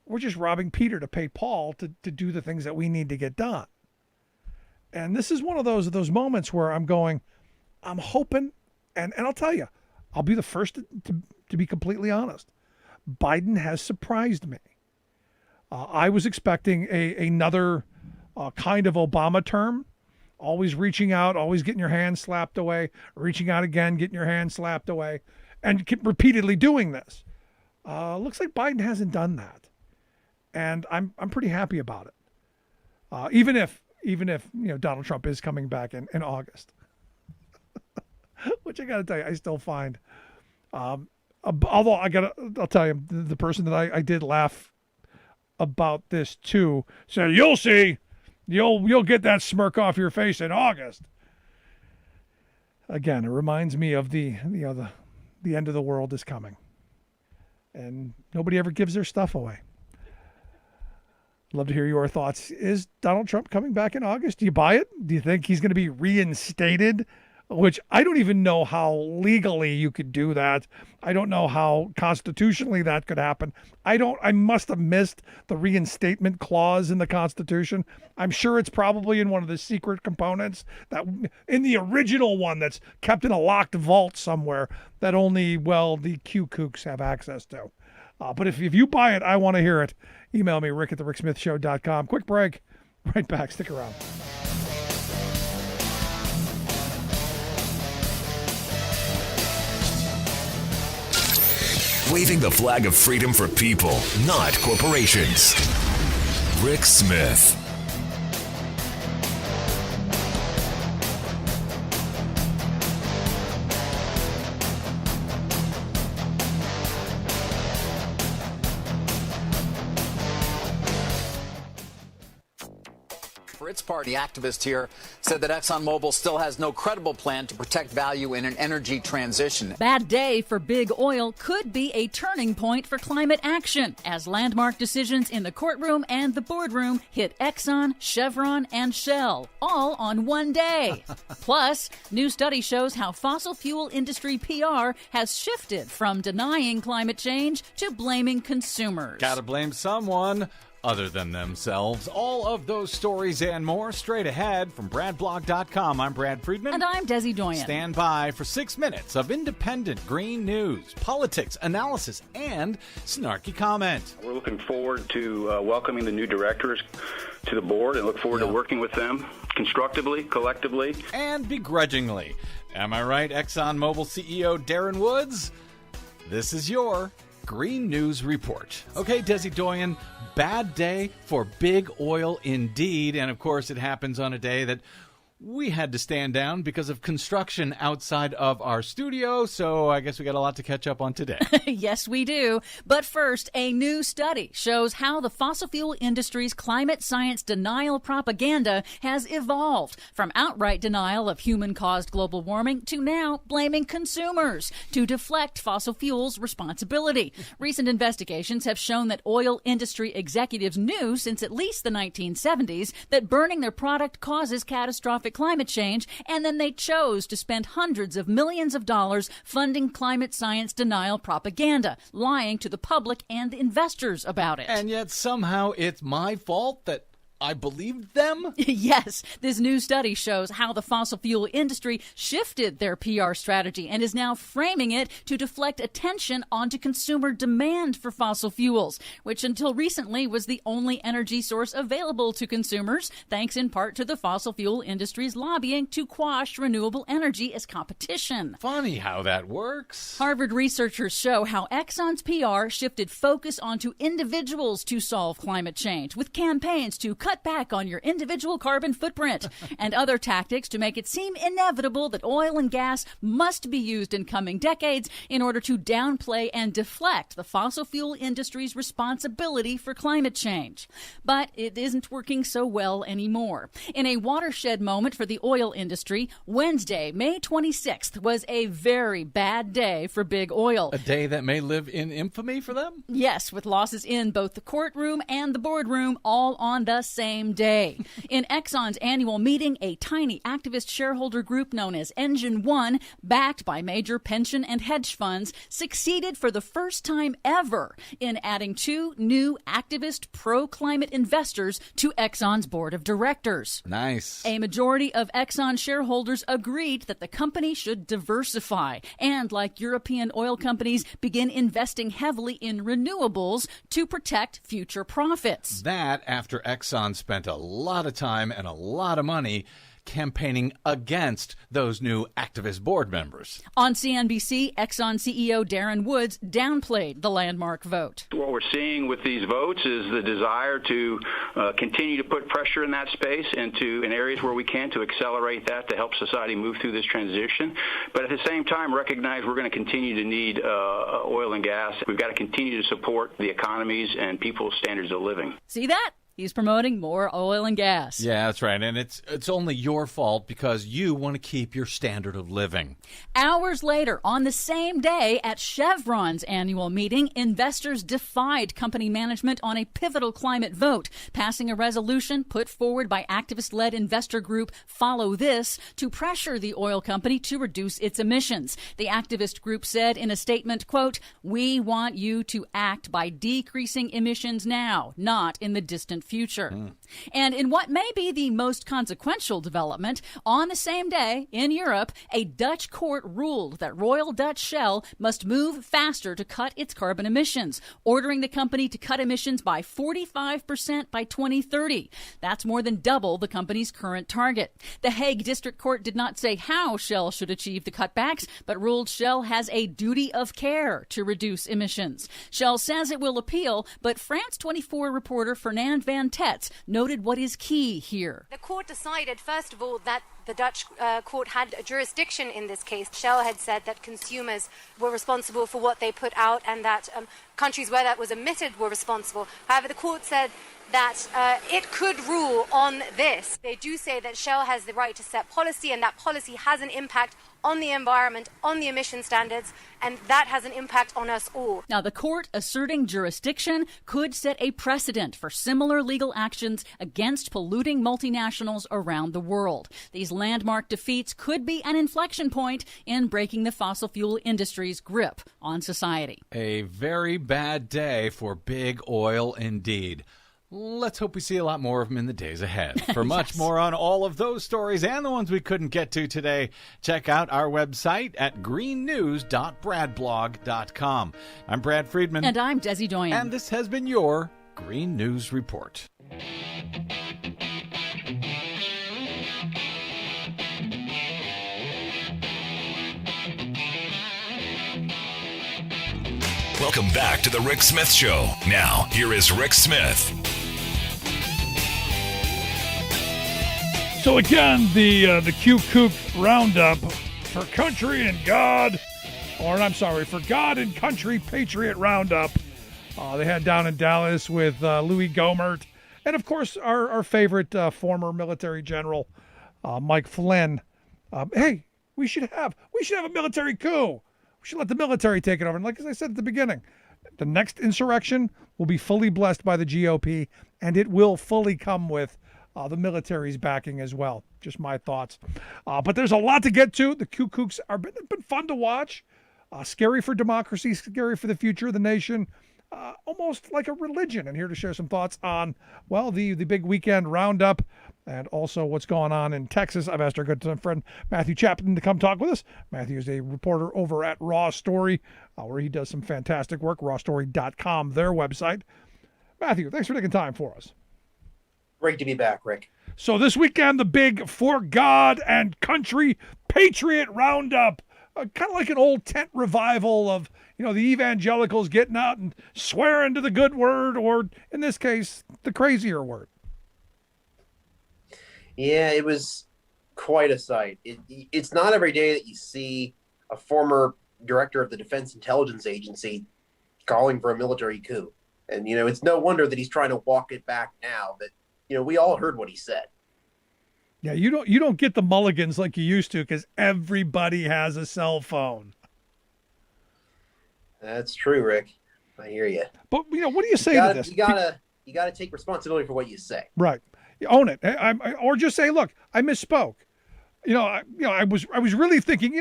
We're just robbing Peter to pay Paul to do the things that we need to get done. And this is one of those moments where I'm going, I'm hoping, and I'll tell you, I'll be the first to be completely honest. Biden has surprised me. I was expecting another kind of Obama term, always reaching out, always getting your hand slapped away, reaching out again, getting your hand slapped away, and keep repeatedly doing this. Looks like Biden hasn't done that, and I'm pretty happy about it. Even if Donald Trump is coming back in August, which I got to tell you, I still find. Although I'll tell you, the person that I did laugh about this too said, "You'll see, you'll get that smirk off your face in August." Again, it reminds me of the end of the world is coming, and nobody ever gives their stuff away. Love to hear your thoughts. Is Donald Trump coming back in August? Do you buy it? Do you think he's going to be reinstated? Which I don't even know how legally you could do that. I don't know how constitutionally that could happen. I must have missed the reinstatement clause in the Constitution. I'm sure it's probably in one of the secret components, that in the original one that's kept in a locked vault somewhere that only, the Q kooks have access to. But if you buy it, I want to hear it. Email me, rick@thericksmithshow.com. Quick break. Right back. Stick around. Waving the flag of freedom for people, not corporations. Rick Smith. For its part, the activist here said that ExxonMobil still has no credible plan to protect value in an energy transition. Bad day for big oil could be a turning point for climate action as landmark decisions in the courtroom and the boardroom hit Exxon, Chevron, and Shell, all on one day. Plus, new study shows how fossil fuel industry PR has shifted from denying climate change to blaming consumers. Gotta blame someone other than themselves. All of those stories and more straight ahead from BradBlog.com. I'm Brad Friedman. And I'm Desi Doyen. Stand by for 6 minutes of independent green news, politics, analysis, and snarky comment. We're looking forward to welcoming the new directors to the board and look forward to working with them constructively, collectively, and begrudgingly. Am I right, ExxonMobil CEO Darren Woods? This is your Green News Report. Okay, Desi Doyen, bad day for big oil indeed. And of course, it happens on a day that we had to stand down because of construction outside of our studio, so I guess we got a lot to catch up on today. Yes, we do. But first, a new study shows how the fossil fuel industry's climate science denial propaganda has evolved from outright denial of human-caused global warming to now blaming consumers to deflect fossil fuels' responsibility. Recent investigations have shown that oil industry executives knew since at least the 1970s that burning their product causes catastrophic climate change, and then they chose to spend hundreds of millions of dollars funding climate science denial propaganda, lying to the public and investors about it. And yet somehow it's my fault that I believed them? Yes, this new study shows how the fossil fuel industry shifted their PR strategy and is now framing it to deflect attention onto consumer demand for fossil fuels, which until recently was the only energy source available to consumers, thanks in part to the fossil fuel industry's lobbying to quash renewable energy as competition. Funny how that works. Harvard researchers show how Exxon's PR shifted focus onto individuals to solve climate change, with campaigns to cut back on your individual carbon footprint and other tactics to make it seem inevitable that oil and gas must be used in coming decades in order to downplay and deflect the fossil fuel industry's responsibility for climate change. But it isn't working so well anymore. In a watershed moment for the oil industry, Wednesday, May 26th, was a very bad day for big oil. A day that may live in infamy for them? Yes, with losses in both the courtroom and the boardroom all on the same day. In Exxon's annual meeting, a tiny activist shareholder group known as Engine One, backed by major pension and hedge funds, succeeded for the first time ever in adding 2 new activist pro-climate investors to Exxon's board of directors. Nice. A majority of Exxon shareholders agreed that the company should diversify and, like European oil companies, begin investing heavily in renewables to protect future profits. That after Exxon spent a lot of time and a lot of money campaigning against those new activist board members. On CNBC, Exxon CEO Darren Woods downplayed the landmark vote. What we're seeing with these votes is the desire to continue to put pressure in that space and in areas where we can to accelerate that to help society move through this transition. But at the same time, recognize we're going to continue to need oil and gas. We've got to continue to support the economies and people's standards of living. See that? He's promoting more oil and gas. Yeah, that's right. And it's only your fault because you want to keep your standard of living. Hours later, on the same day at Chevron's annual meeting, investors defied company management on a pivotal climate vote, passing a resolution put forward by activist-led investor group Follow This to pressure the oil company to reduce its emissions. The activist group said in a statement, quote, "We want you to act by decreasing emissions now, not in the distant future." And in what may be the most consequential development, on the same day in Europe, a Dutch court ruled that Royal Dutch Shell must move faster to cut its carbon emissions, ordering the company to cut emissions by 45% by 2030. That's more than double the company's current target. The Hague District Court did not say how Shell should achieve the cutbacks, but ruled Shell has a duty of care to reduce emissions. Shell says it will appeal, but France 24 reporter Fernand van Tetz noted what is key here. The court decided, first of all, that the Dutch court had a jurisdiction in this case. Shell had said that consumers were responsible for what they put out and that countries where that was emitted were responsible. However, the court said that it could rule on this. They do say that Shell has the right to set policy, and that policy has an impact on the environment, on the emission standards, and that has an impact on us all. Now, the court asserting jurisdiction could set a precedent for similar legal actions against polluting multinationals around the world. These landmark defeats could be an inflection point in breaking the fossil fuel industry's grip on society. A very bad day for big oil indeed. Let's hope we see a lot more of them in the days ahead. For much more on all of those stories and the ones we couldn't get to today, check out our website at greennews.bradblog.com. I'm Brad Friedman. And I'm Desi Doyen. And this has been your Green News Report. Welcome back to the Rick Smith Show. Now, here is Rick Smith. So again, the Kook Roundup for Country and God, for God and Country Patriot Roundup. They had down in Dallas with Louis Gohmert, and of course our favorite former military general, Mike Flynn. Hey, we should have a military coup. We should let the military take it over. And like as I said at the beginning, the next insurrection will be fully blessed by the GOP, and it will fully come with the military's backing as well. Just my thoughts. But there's a lot to get to. The Kooks have been fun to watch. Scary for democracy, scary for the future of the nation. Almost like a religion. And here to share some thoughts on, well, the big weekend roundup and also what's going on in Texas. I've asked our good friend Matthew Chapman to come talk with us. Matthew is a reporter over at RawStory, where he does some fantastic work, rawstory.com, their website. Matthew, thanks for taking time for us. Great to be back, Rick. So this weekend, the big For God and Country Patriot Roundup, kind of like an old tent revival of, the evangelicals getting out and swearing to the good word, or in this case, the crazier word. Yeah, it was quite a sight. It's not every day that you see a former director of the Defense Intelligence Agency calling for a military coup. And, it's no wonder that he's trying to walk it back now, but we all heard what he said. Yeah, you don't get the mulligans like you used to because everybody has a cell phone. That's true, Rick. I hear you. But what do you say to this? You you got to take responsibility for what you say. Right. You own it. Or just say, look, I misspoke. I was really thinking,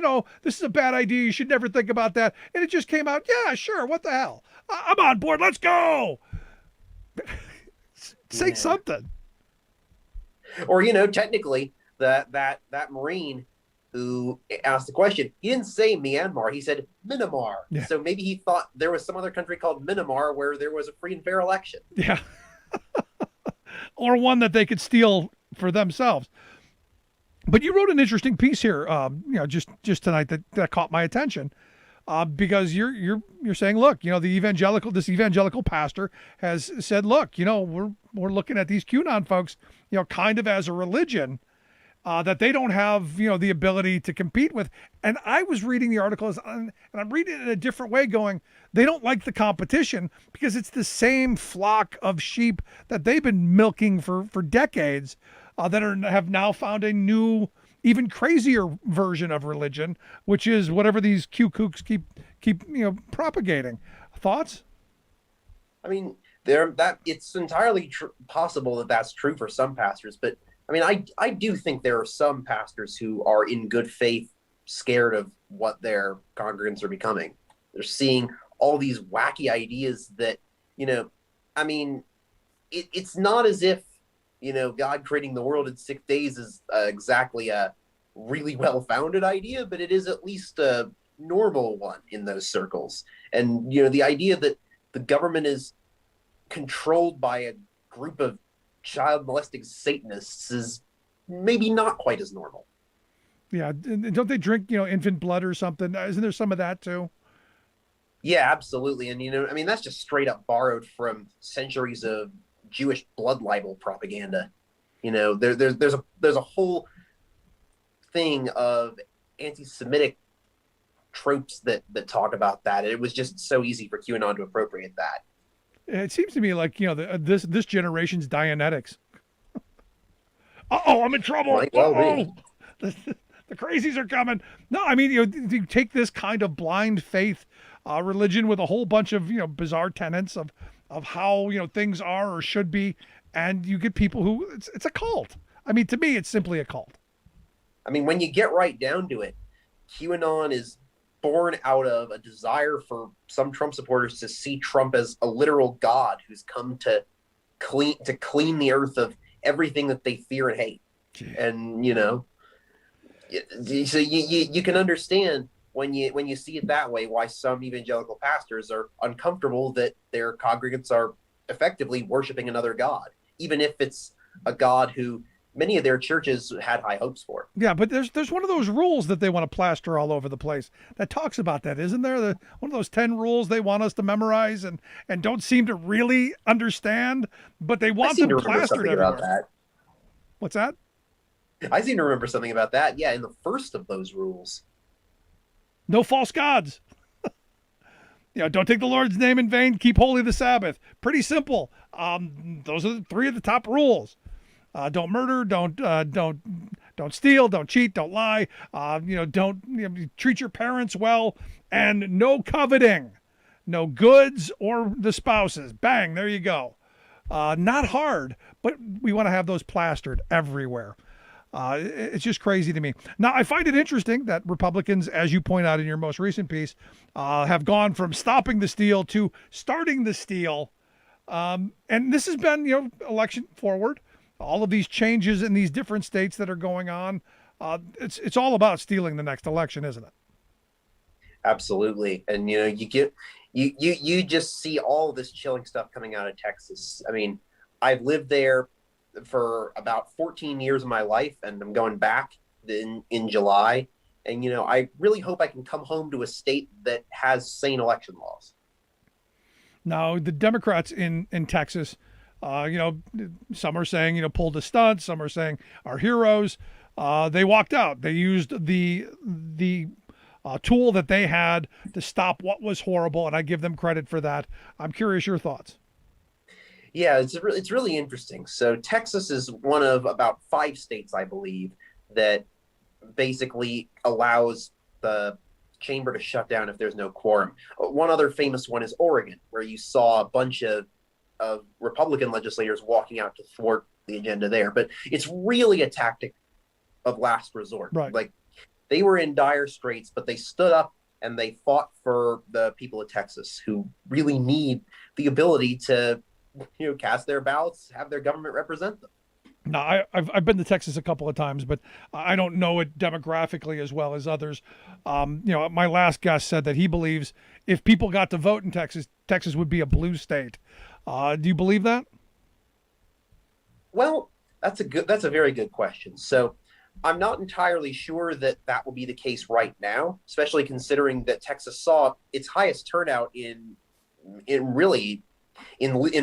this is a bad idea. You should never think about that. And it just came out. Yeah, sure. What the hell? I'm on board. Let's go. Say something. Or, technically that Marine who asked the question, he didn't say Myanmar, he said Myanmar. Yeah. So maybe he thought there was some other country called Myanmar where there was a free and fair election. Yeah. Or one that they could steal for themselves. But you wrote an interesting piece here, just tonight that caught my attention, because you're saying, look, this evangelical pastor has said, look, we're looking at these QAnon folks, kind of as a religion that they don't have, the ability to compete with. And I was reading the articles, and I'm reading it in a different way, going, they don't like the competition because it's the same flock of sheep that they've been milking for decades. That have now found a new, even crazier version of religion, which is whatever these Q-kooks keep propagating. Thoughts? I mean, it's entirely possible that that's true for some pastors, but I mean, I do think there are some pastors who are in good faith scared of what their congregants are becoming. They're seeing all these wacky ideas that, I mean, it's not as if, God creating the world in 6 days is exactly a really well-founded idea, but it is at least a normal one in those circles. And, the idea that the government is controlled by a group of child molesting Satanists is maybe not quite as normal. Yeah. Don't they drink, infant blood or something? Isn't there some of that too? Yeah, absolutely. And, I mean, that's just straight up borrowed from centuries of Jewish blood libel propaganda. There's a whole thing of anti-Semitic tropes that talk about that. It was just so easy for QAnon to appropriate that. It seems to me like this generation's Dianetics. I'm in trouble. The crazies are coming. No, I mean you take this kind of blind faith religion with a whole bunch of bizarre tenets of how things are or should be, and you get people who it's a cult. I mean, to me, it's simply a cult. I mean, when you get right down to it, QAnon is born out of a desire for some Trump supporters to see Trump as a literal god who's come to clean the earth of everything that they fear and hate. Jeez. And so you can understand when you see it that way, why some evangelical pastors are uncomfortable that their congregants are effectively worshiping another god, even if it's a god who many of their churches had high hopes for. Yeah, but there's one of those rules that they want to plaster all over the place that talks about that, isn't there? One of those 10 rules they want us to memorize and don't seem to really understand, but they want them plastered everywhere. What's that? I seem to remember something about that. Yeah, in the first of those rules. No false gods. Don't take the Lord's name in vain. Keep holy the Sabbath. Pretty simple. Those are the 3 of the top rules. Don't murder. Don't steal. Don't cheat. Don't lie. Don't treat your parents well. And no coveting. No goods or the spouses. Bang. There you go. Not hard, but we want to have those plastered everywhere. It's just crazy to me. Now, I find it interesting that Republicans, as you point out in your most recent piece, have gone from stopping the steal to starting the steal. And this has been, election forward. All of these changes in these different states that are going on. It's all about stealing the next election, isn't it? Absolutely. And, you just see all this chilling stuff coming out of Texas. I mean, I've lived there for about 14 years of my life, and I'm going back in July. And, I really hope I can come home to a state that has sane election laws. Now, the Democrats in Texas, some are saying, pulled a stunt. Some are saying our heroes. They walked out. They used the tool that they had to stop what was horrible, and I give them credit for that. I'm curious your thoughts. Yeah, it's really interesting. So Texas is one of about 5 states, I believe, that basically allows the chamber to shut down if there's no quorum. One other famous one is Oregon, where you saw a bunch of of Republican legislators walking out to thwart the agenda there. But it's really a tactic of last resort. Right. Like, they were in dire straits, but they stood up and they fought for the people of Texas who really need the ability to, cast their ballots, have their government represent them. Now, I've been to Texas a couple of times, but I don't know it demographically as well as others. My last guest said that he believes if people got to vote in Texas, Texas would be a blue state. Do you believe that? Well, that's a very good question. So I'm not entirely sure that will be the case right now, especially considering that Texas saw its highest turnout in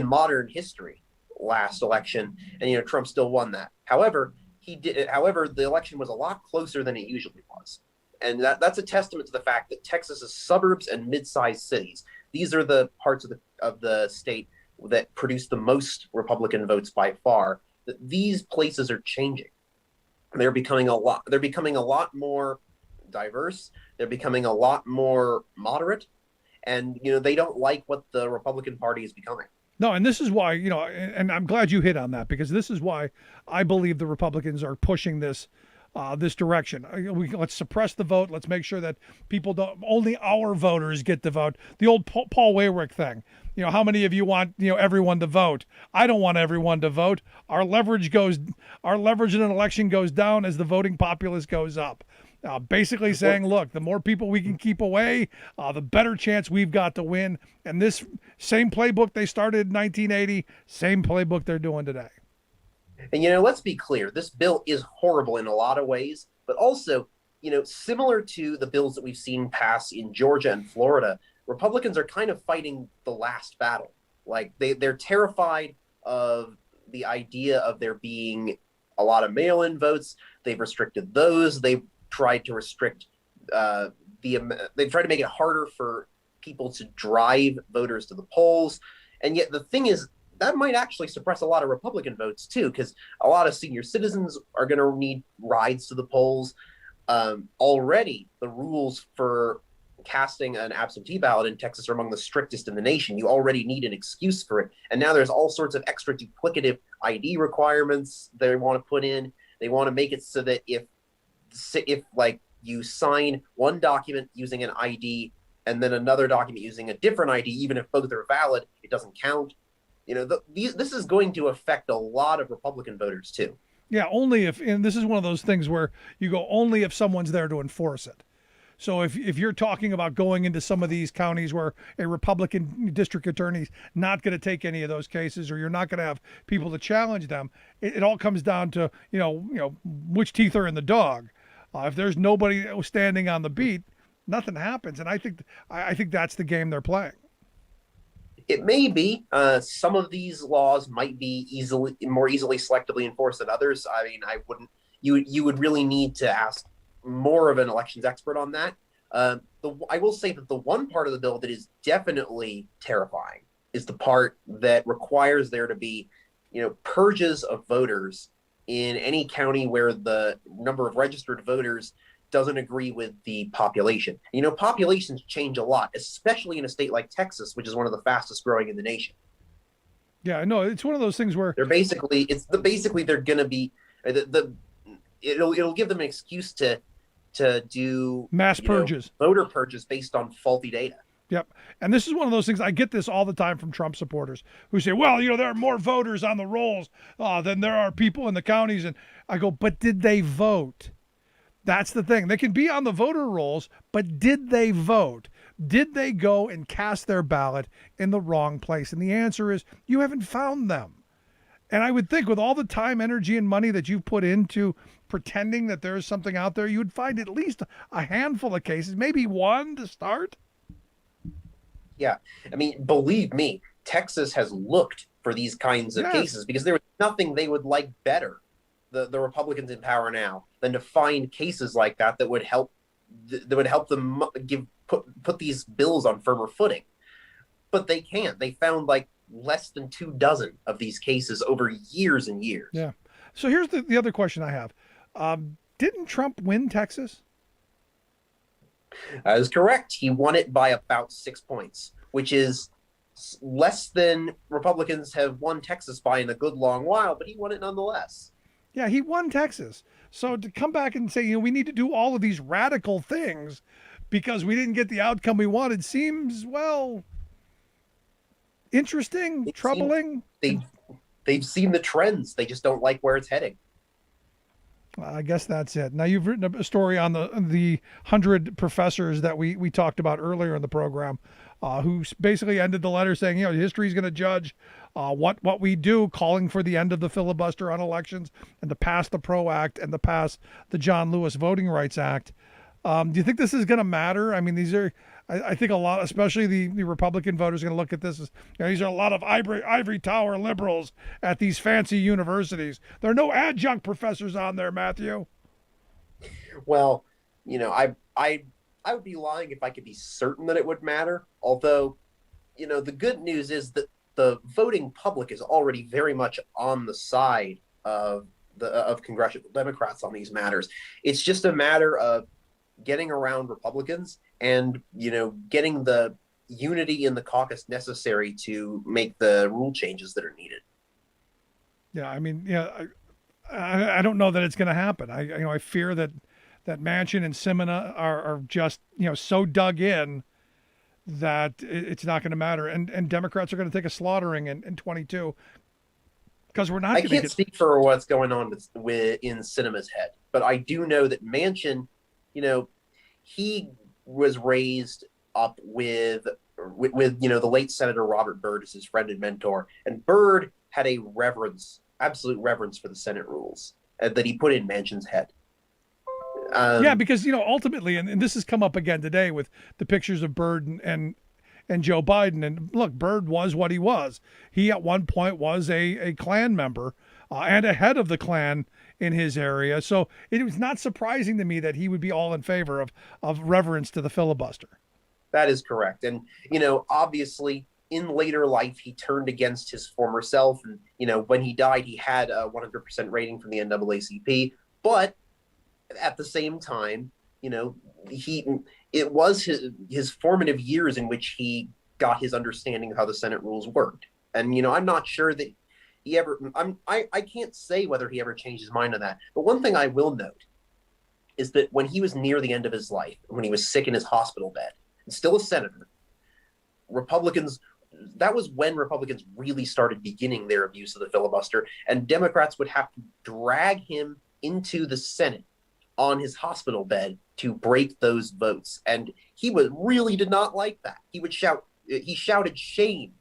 modern history last election, and Trump still won that. However, the election was a lot closer than it usually was, and that's a testament to the fact that Texas's suburbs and mid-sized cities, these are the parts of the state that produce the most Republican votes by far. That these places are changing. They're becoming a lot more diverse. They're becoming a lot more moderate, and they don't like what the Republican Party is becoming. No, and this is why, and I'm glad you hit on that, because this is why I believe the Republicans are pushing this direction. Let's suppress the vote. Let's make sure that only our voters get to vote. The old Paul Wayrick thing. How many of you want, everyone to vote? I don't want everyone to vote. Our leverage in an election goes down as the voting populace goes up. Basically saying, look, the more people we can keep away, the better chance we've got to win. And this same playbook they started in 1980, same playbook they're doing today. And, let's be clear, this bill is horrible in a lot of ways, but also, similar to the bills that we've seen pass in Georgia and Florida, Republicans are kind of fighting the last battle. Like, they're terrified of the idea of there being a lot of mail-in votes. They've restricted those. They've tried to restrict they've tried to make it harder for people to drive voters to the polls. And yet the thing is, that might actually suppress a lot of Republican votes too, because a lot of senior citizens are going to need rides to the polls. Already, the rules for casting an absentee ballot in Texas are among the strictest in the nation. You already need an excuse for it. And now there's all sorts of extra duplicative ID requirements they want to put in. They want to make it so that if like you sign one document using an ID and then another document using a different ID, even if both are valid, it doesn't count. This is going to affect a lot of Republican voters too. Yeah, only if, and this is one of those things where you go only if someone's there to enforce it. So if you're talking about going into some of these counties where a Republican district attorney's not going to take any of those cases, or you're not going to have people to challenge them, it all comes down to, which teeth are in the dog. If there's nobody standing on the beat, nothing happens. And I think that's the game they're playing. It may be. Some of these laws might be more easily selectively enforced than others. I mean, you would really need to ask more of an elections expert on that. I will say that the one part of the bill that is definitely terrifying is the part that requires there to be, purges of voters in any county where the number of registered voters doesn't agree with the population. Populations change a lot, especially in a state like Texas, which is one of the fastest growing in the nation. Yeah, no, it's one of those things where they're they're going to be it'll give them an excuse to do mass purges, voter purges based on faulty data. Yep. And this is one of those things, I get this all the time from Trump supporters who say, well, there are more voters on the rolls than there are people in the counties. And I go, but did they vote? That's the thing. They can be on the voter rolls, but did they vote? Did they go and cast their ballot in the wrong place? And the answer is, you haven't found them. And I would think with all the time, energy, and money that you've put into pretending that there's something out there, you would find at least a handful of cases, maybe one to start. Yeah. I mean, believe me, Texas has looked for these kinds of cases because there was nothing they would like better, the Republicans in power now, than to find cases like that would help them put these bills on firmer footing. But they can't. They found like less than 24 of these cases over years and years. Yeah. So here's the other question I have. Didn't Trump win Texas? That is correct. He won it by about 6 points, which is less than Republicans have won Texas by in a good long while, but he won it nonetheless. Yeah, he won Texas. So to come back and say, we need to do all of these radical things because we didn't get the outcome we wanted seems, well, interesting, troubling. They've seen the trends. They just don't like where it's heading. I guess that's it. Now, you've written a story on the 100 professors that we talked about earlier in the program, who basically ended the letter saying, history is going to judge what we do, calling for the end of the filibuster on elections and to pass the PRO Act and to pass the John Lewis Voting Rights Act. Do you think this is going to matter? I mean, these are, I think a lot, especially the Republican voters, are going to look at this as, these are a lot of ivory tower liberals at these fancy universities. There are no adjunct professors on there, Matthew. Well, I would be lying if I could be certain that it would matter. Although, the good news is that the voting public is already very much on the side of congressional Democrats on these matters. It's just a matter of getting around Republicans and, getting the unity in the caucus necessary to make the rule changes that are needed. Yeah, I mean, I don't know that it's going to happen. I fear that Manchin and Simina are just, so dug in that it's not going to matter. And Democrats are going to take a slaughtering in 22 because we're not. I can't speak for what's going on in Sinema's head, but I do know that Manchin, he was raised up with the late Senator Robert Byrd as his friend and mentor, and Byrd had a absolute reverence for the Senate rules that he put in Manchin's head. Because ultimately, and this has come up again today with the pictures of Byrd and Joe Biden. And look, Byrd was what he was. He at one point was a Klan member and a head of the Klan in his area. So it was not surprising to me that he would be all in favor of reverence to the filibuster. That is correct. And, obviously in later life, he turned against his former self. And, when he died, he had a 100% rating from the NAACP. But at the same time, it was his formative years in which he got his understanding of how the Senate rules worked. And, I'm not sure that he ever, I can't say whether he ever changed his mind on that. But one thing I will note is that when he was near the end of his life, when he was sick in his hospital bed, and still a senator, that was when Republicans really started beginning their abuse of the filibuster, and Democrats would have to drag him into the Senate on his hospital bed to break those votes. And he really did not like that. He shouted shame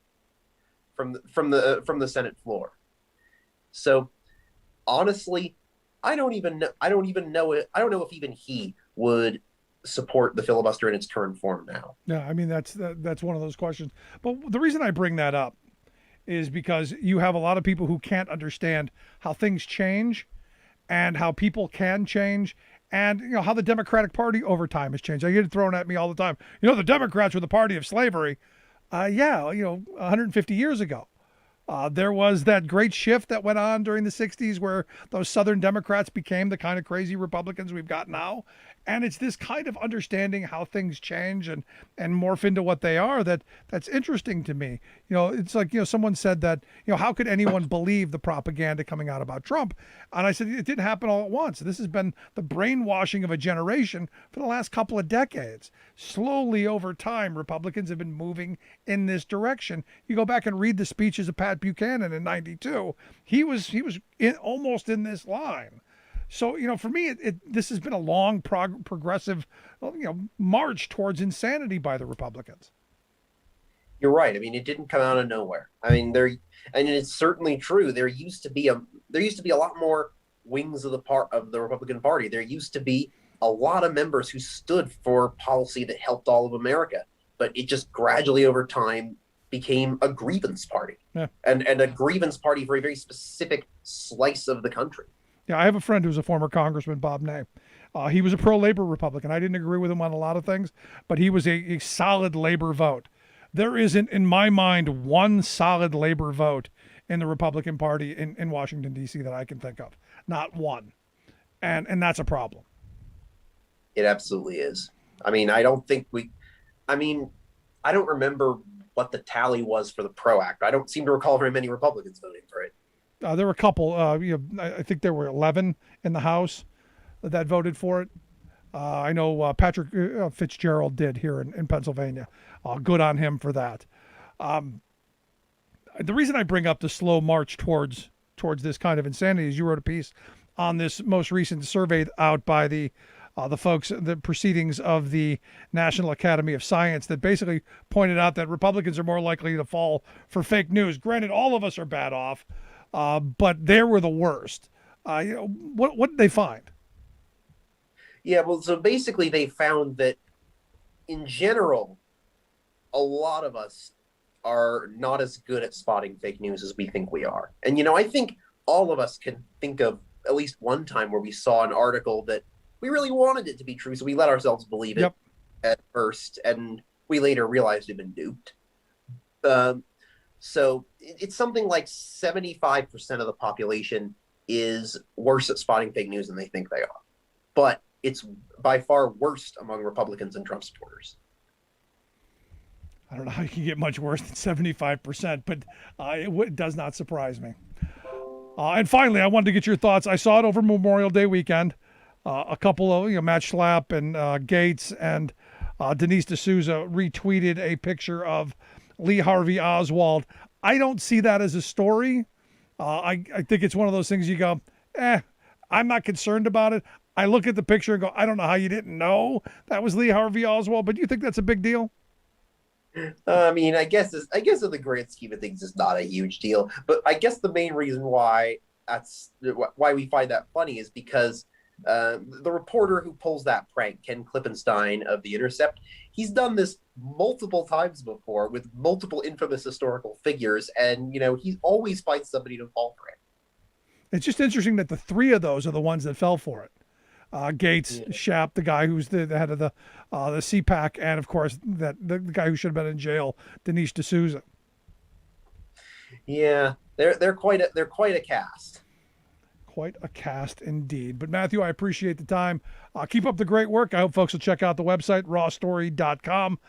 from the Senate floor. So honestly, I don't know if even he would support the filibuster in its current form now. Yeah, I mean that's one of those questions. But the reason I bring that up is because you have a lot of people who can't understand how things change and how people can change, and how the Democratic Party over time has changed. I get it thrown at me all the time. The Democrats were the party of slavery. 150 years ago. There was that great shift that went on during the 60s where those Southern Democrats became the kind of crazy Republicans we've got now. And it's this kind of understanding how things change and morph into what they are that's interesting to me. It's like, someone said that, how could anyone believe the propaganda coming out about Trump? And I said, it didn't happen all at once. This has been the brainwashing of a generation for the last couple of decades. Slowly over time, Republicans have been moving in this direction. You go back and read the speeches of Pat Buchanan in '92. He was almost in this line. So, for me, this has been a long progressive, march towards insanity by the Republicans. You're right. I mean, it didn't come out of nowhere. I mean, and it's certainly true. There used to be a lot more wings of the Republican Party. There used to be a lot of members who stood for policy that helped all of America, but it just gradually over time became a grievance party, and a grievance party for a very specific slice of the country. Yeah, I have a friend who's a former congressman, Bob Ney. He was a pro-labor Republican. I didn't agree with him on a lot of things, but he was a solid labor vote. There isn't, in my mind, one solid labor vote in the Republican Party in Washington, D.C. that I can think of. Not one. And that's a problem. It absolutely is. I mean, I don't remember what the tally was for the PRO Act. I don't seem to recall very many Republicans voting for it. There were a couple. I think there were 11 in the House that voted for it. I know Patrick Fitzgerald did here in Pennsylvania. Good on him for that. The reason I bring up the slow march towards this kind of insanity is you wrote a piece on this most recent survey out by the folks, the proceedings of the National Academy of Science, that basically pointed out that Republicans are more likely to fall for fake news. Granted, all of us are bad off, but they were the worst. What did they find? Yeah, well, so basically they found that in general, a lot of us are not as good at spotting fake news as we think we are. And, I think all of us can think of at least one time where we saw an article that we really wanted it to be true, so we let ourselves believe it at first, and we later realized we'd been duped. So it's something like 75% of the population is worse at spotting fake news than they think they are. But it's by far worst among Republicans and Trump supporters. I don't know how you can get much worse than 75%, but it does not surprise me. And finally, I wanted to get your thoughts. I saw it over Memorial Day weekend. A couple of, Matt Schlapp and Gates and Denise D'Souza retweeted a picture of Lee Harvey Oswald. I don't see that as a story. I think it's one of those things you go, I'm not concerned about it. I look at the picture and go, I don't know how you didn't know that was Lee Harvey Oswald, but you think that's a big deal? I mean, I guess in the grand scheme of things, it's not a huge deal. But I guess the main reason why we find that funny is because the reporter who pulls that prank, Ken Klippenstein of The Intercept, he's done this multiple times before with multiple infamous historical figures, and he always finds somebody to fall for it. It's just interesting that the three of those are the ones that fell for it. Gates, Schlapp, the guy who's the head of the CPAC, and of course the guy who should have been in jail, Denise D'Souza. Yeah, they're quite a cast. Quite a cast indeed. But Matthew, I appreciate the time. Keep up the great work. I hope folks will check out the website, rawstory.com.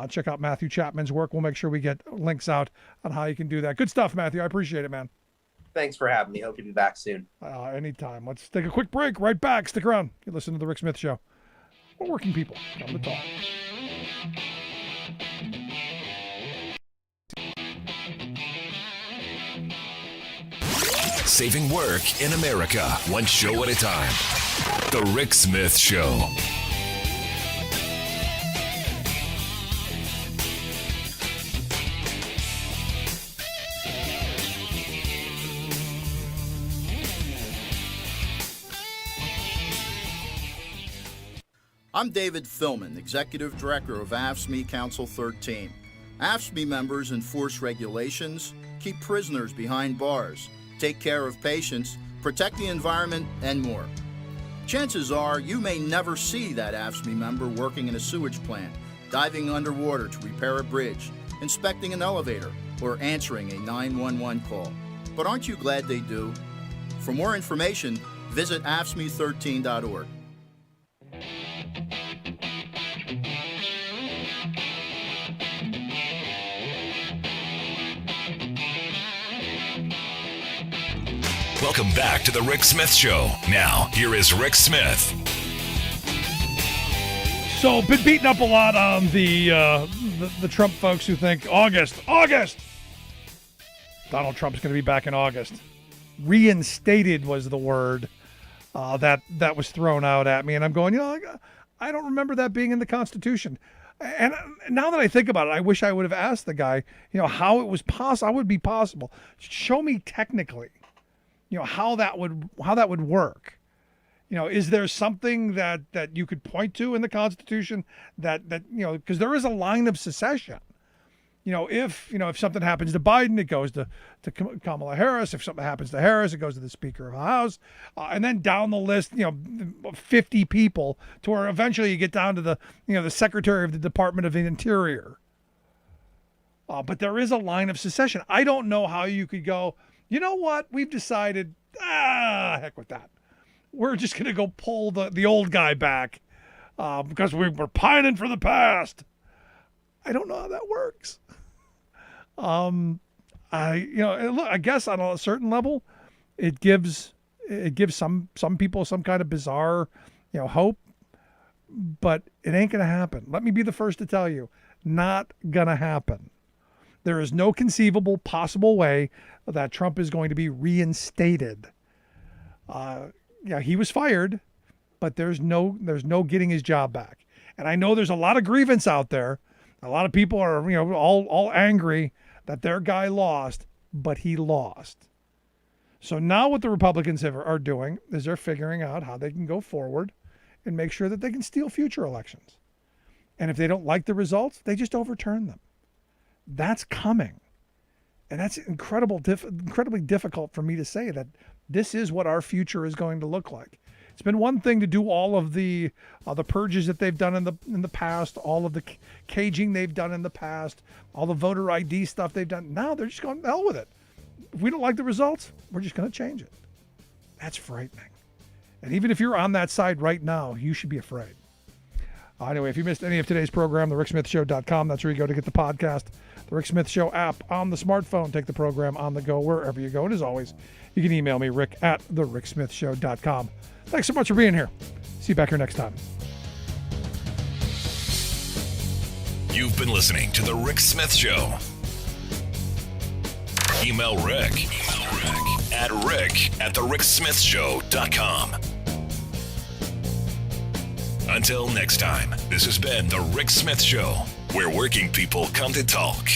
Check out Matthew Chapman's work. We'll make sure we get links out on how you can do that. Good stuff, Matthew. I appreciate it, man. Thanks for having me. Hope to be back soon. Anytime. Let's take a quick break. Right back. Stick around. You listen to The Rick Smith Show. We're working people. Come to talk. Saving work in America, one show at a time. The Rick Smith Show. I'm David Philman, Executive Director of AFSCME Council 13. AFSCME members enforce regulations, keep prisoners behind bars, take care of patients, protect the environment, and more. Chances are you may never see that AFSCME member working in a sewage plant, diving underwater to repair a bridge, inspecting an elevator, or answering a 911 call. But aren't you glad they do? For more information, visit AFSCME13.org. Welcome back to The Rick Smith Show. Now, here is Rick Smith. So, been beating up a lot on the Trump folks who think August. Donald Trump's going to be back in August. Reinstated was the word that was thrown out at me. And I'm going, I don't remember that being in the Constitution. And now that I think about it, I wish I would have asked the guy, how it was possible. How would it be possible? Show me technically, how that would work. Is there something that you could point to in the Constitution that because there is a line of secession. If something happens to Biden, it goes to Kamala Harris. If something happens to Harris, it goes to the Speaker of the House, and then down the list, 50 people, to where eventually you get down to the Secretary of the Department of the Interior. But there is a line of secession. I don't know how you could go, you know what? We've decided, heck with that. We're just going to go pull the old guy back because we're pining for the past. I don't know how that works. I guess on a certain level, it gives some people some kind of bizarre, hope, but it ain't going to happen. Let me be the first to tell you, not going to happen. There is no conceivable possible way that Trump is going to be reinstated. He was fired, but there's no getting his job back. And I know there's a lot of grievance out there. A lot of people are, all angry that their guy lost, but he lost. So now what the Republicans are doing is they're figuring out how they can go forward and make sure that they can steal future elections. And if they don't like the results, they just overturn them. That's coming. And that's incredibly difficult for me to say that this is what our future is going to look like. It's been one thing to do all of the purges that they've done in the past, all of the caging they've done in the past, all the voter ID stuff they've done. Now they're just going to hell with it. If we don't like the results, we're just going to change it. That's frightening. And even if you're on that side right now, you should be afraid. Anyway, if you missed any of today's program, thericksmithshow.com, that's where you go to get the podcast. The Rick Smith Show app on the smartphone. Take the program on the go wherever you go. And as always, you can email me, rick@thericksmithshow.com. Thanks so much for being here. See you back here next time. You've been listening to The Rick Smith Show. Email Rick at rick@thericksmithshow.com. Until next time, this has been The Rick Smith Show, where working people come to talk.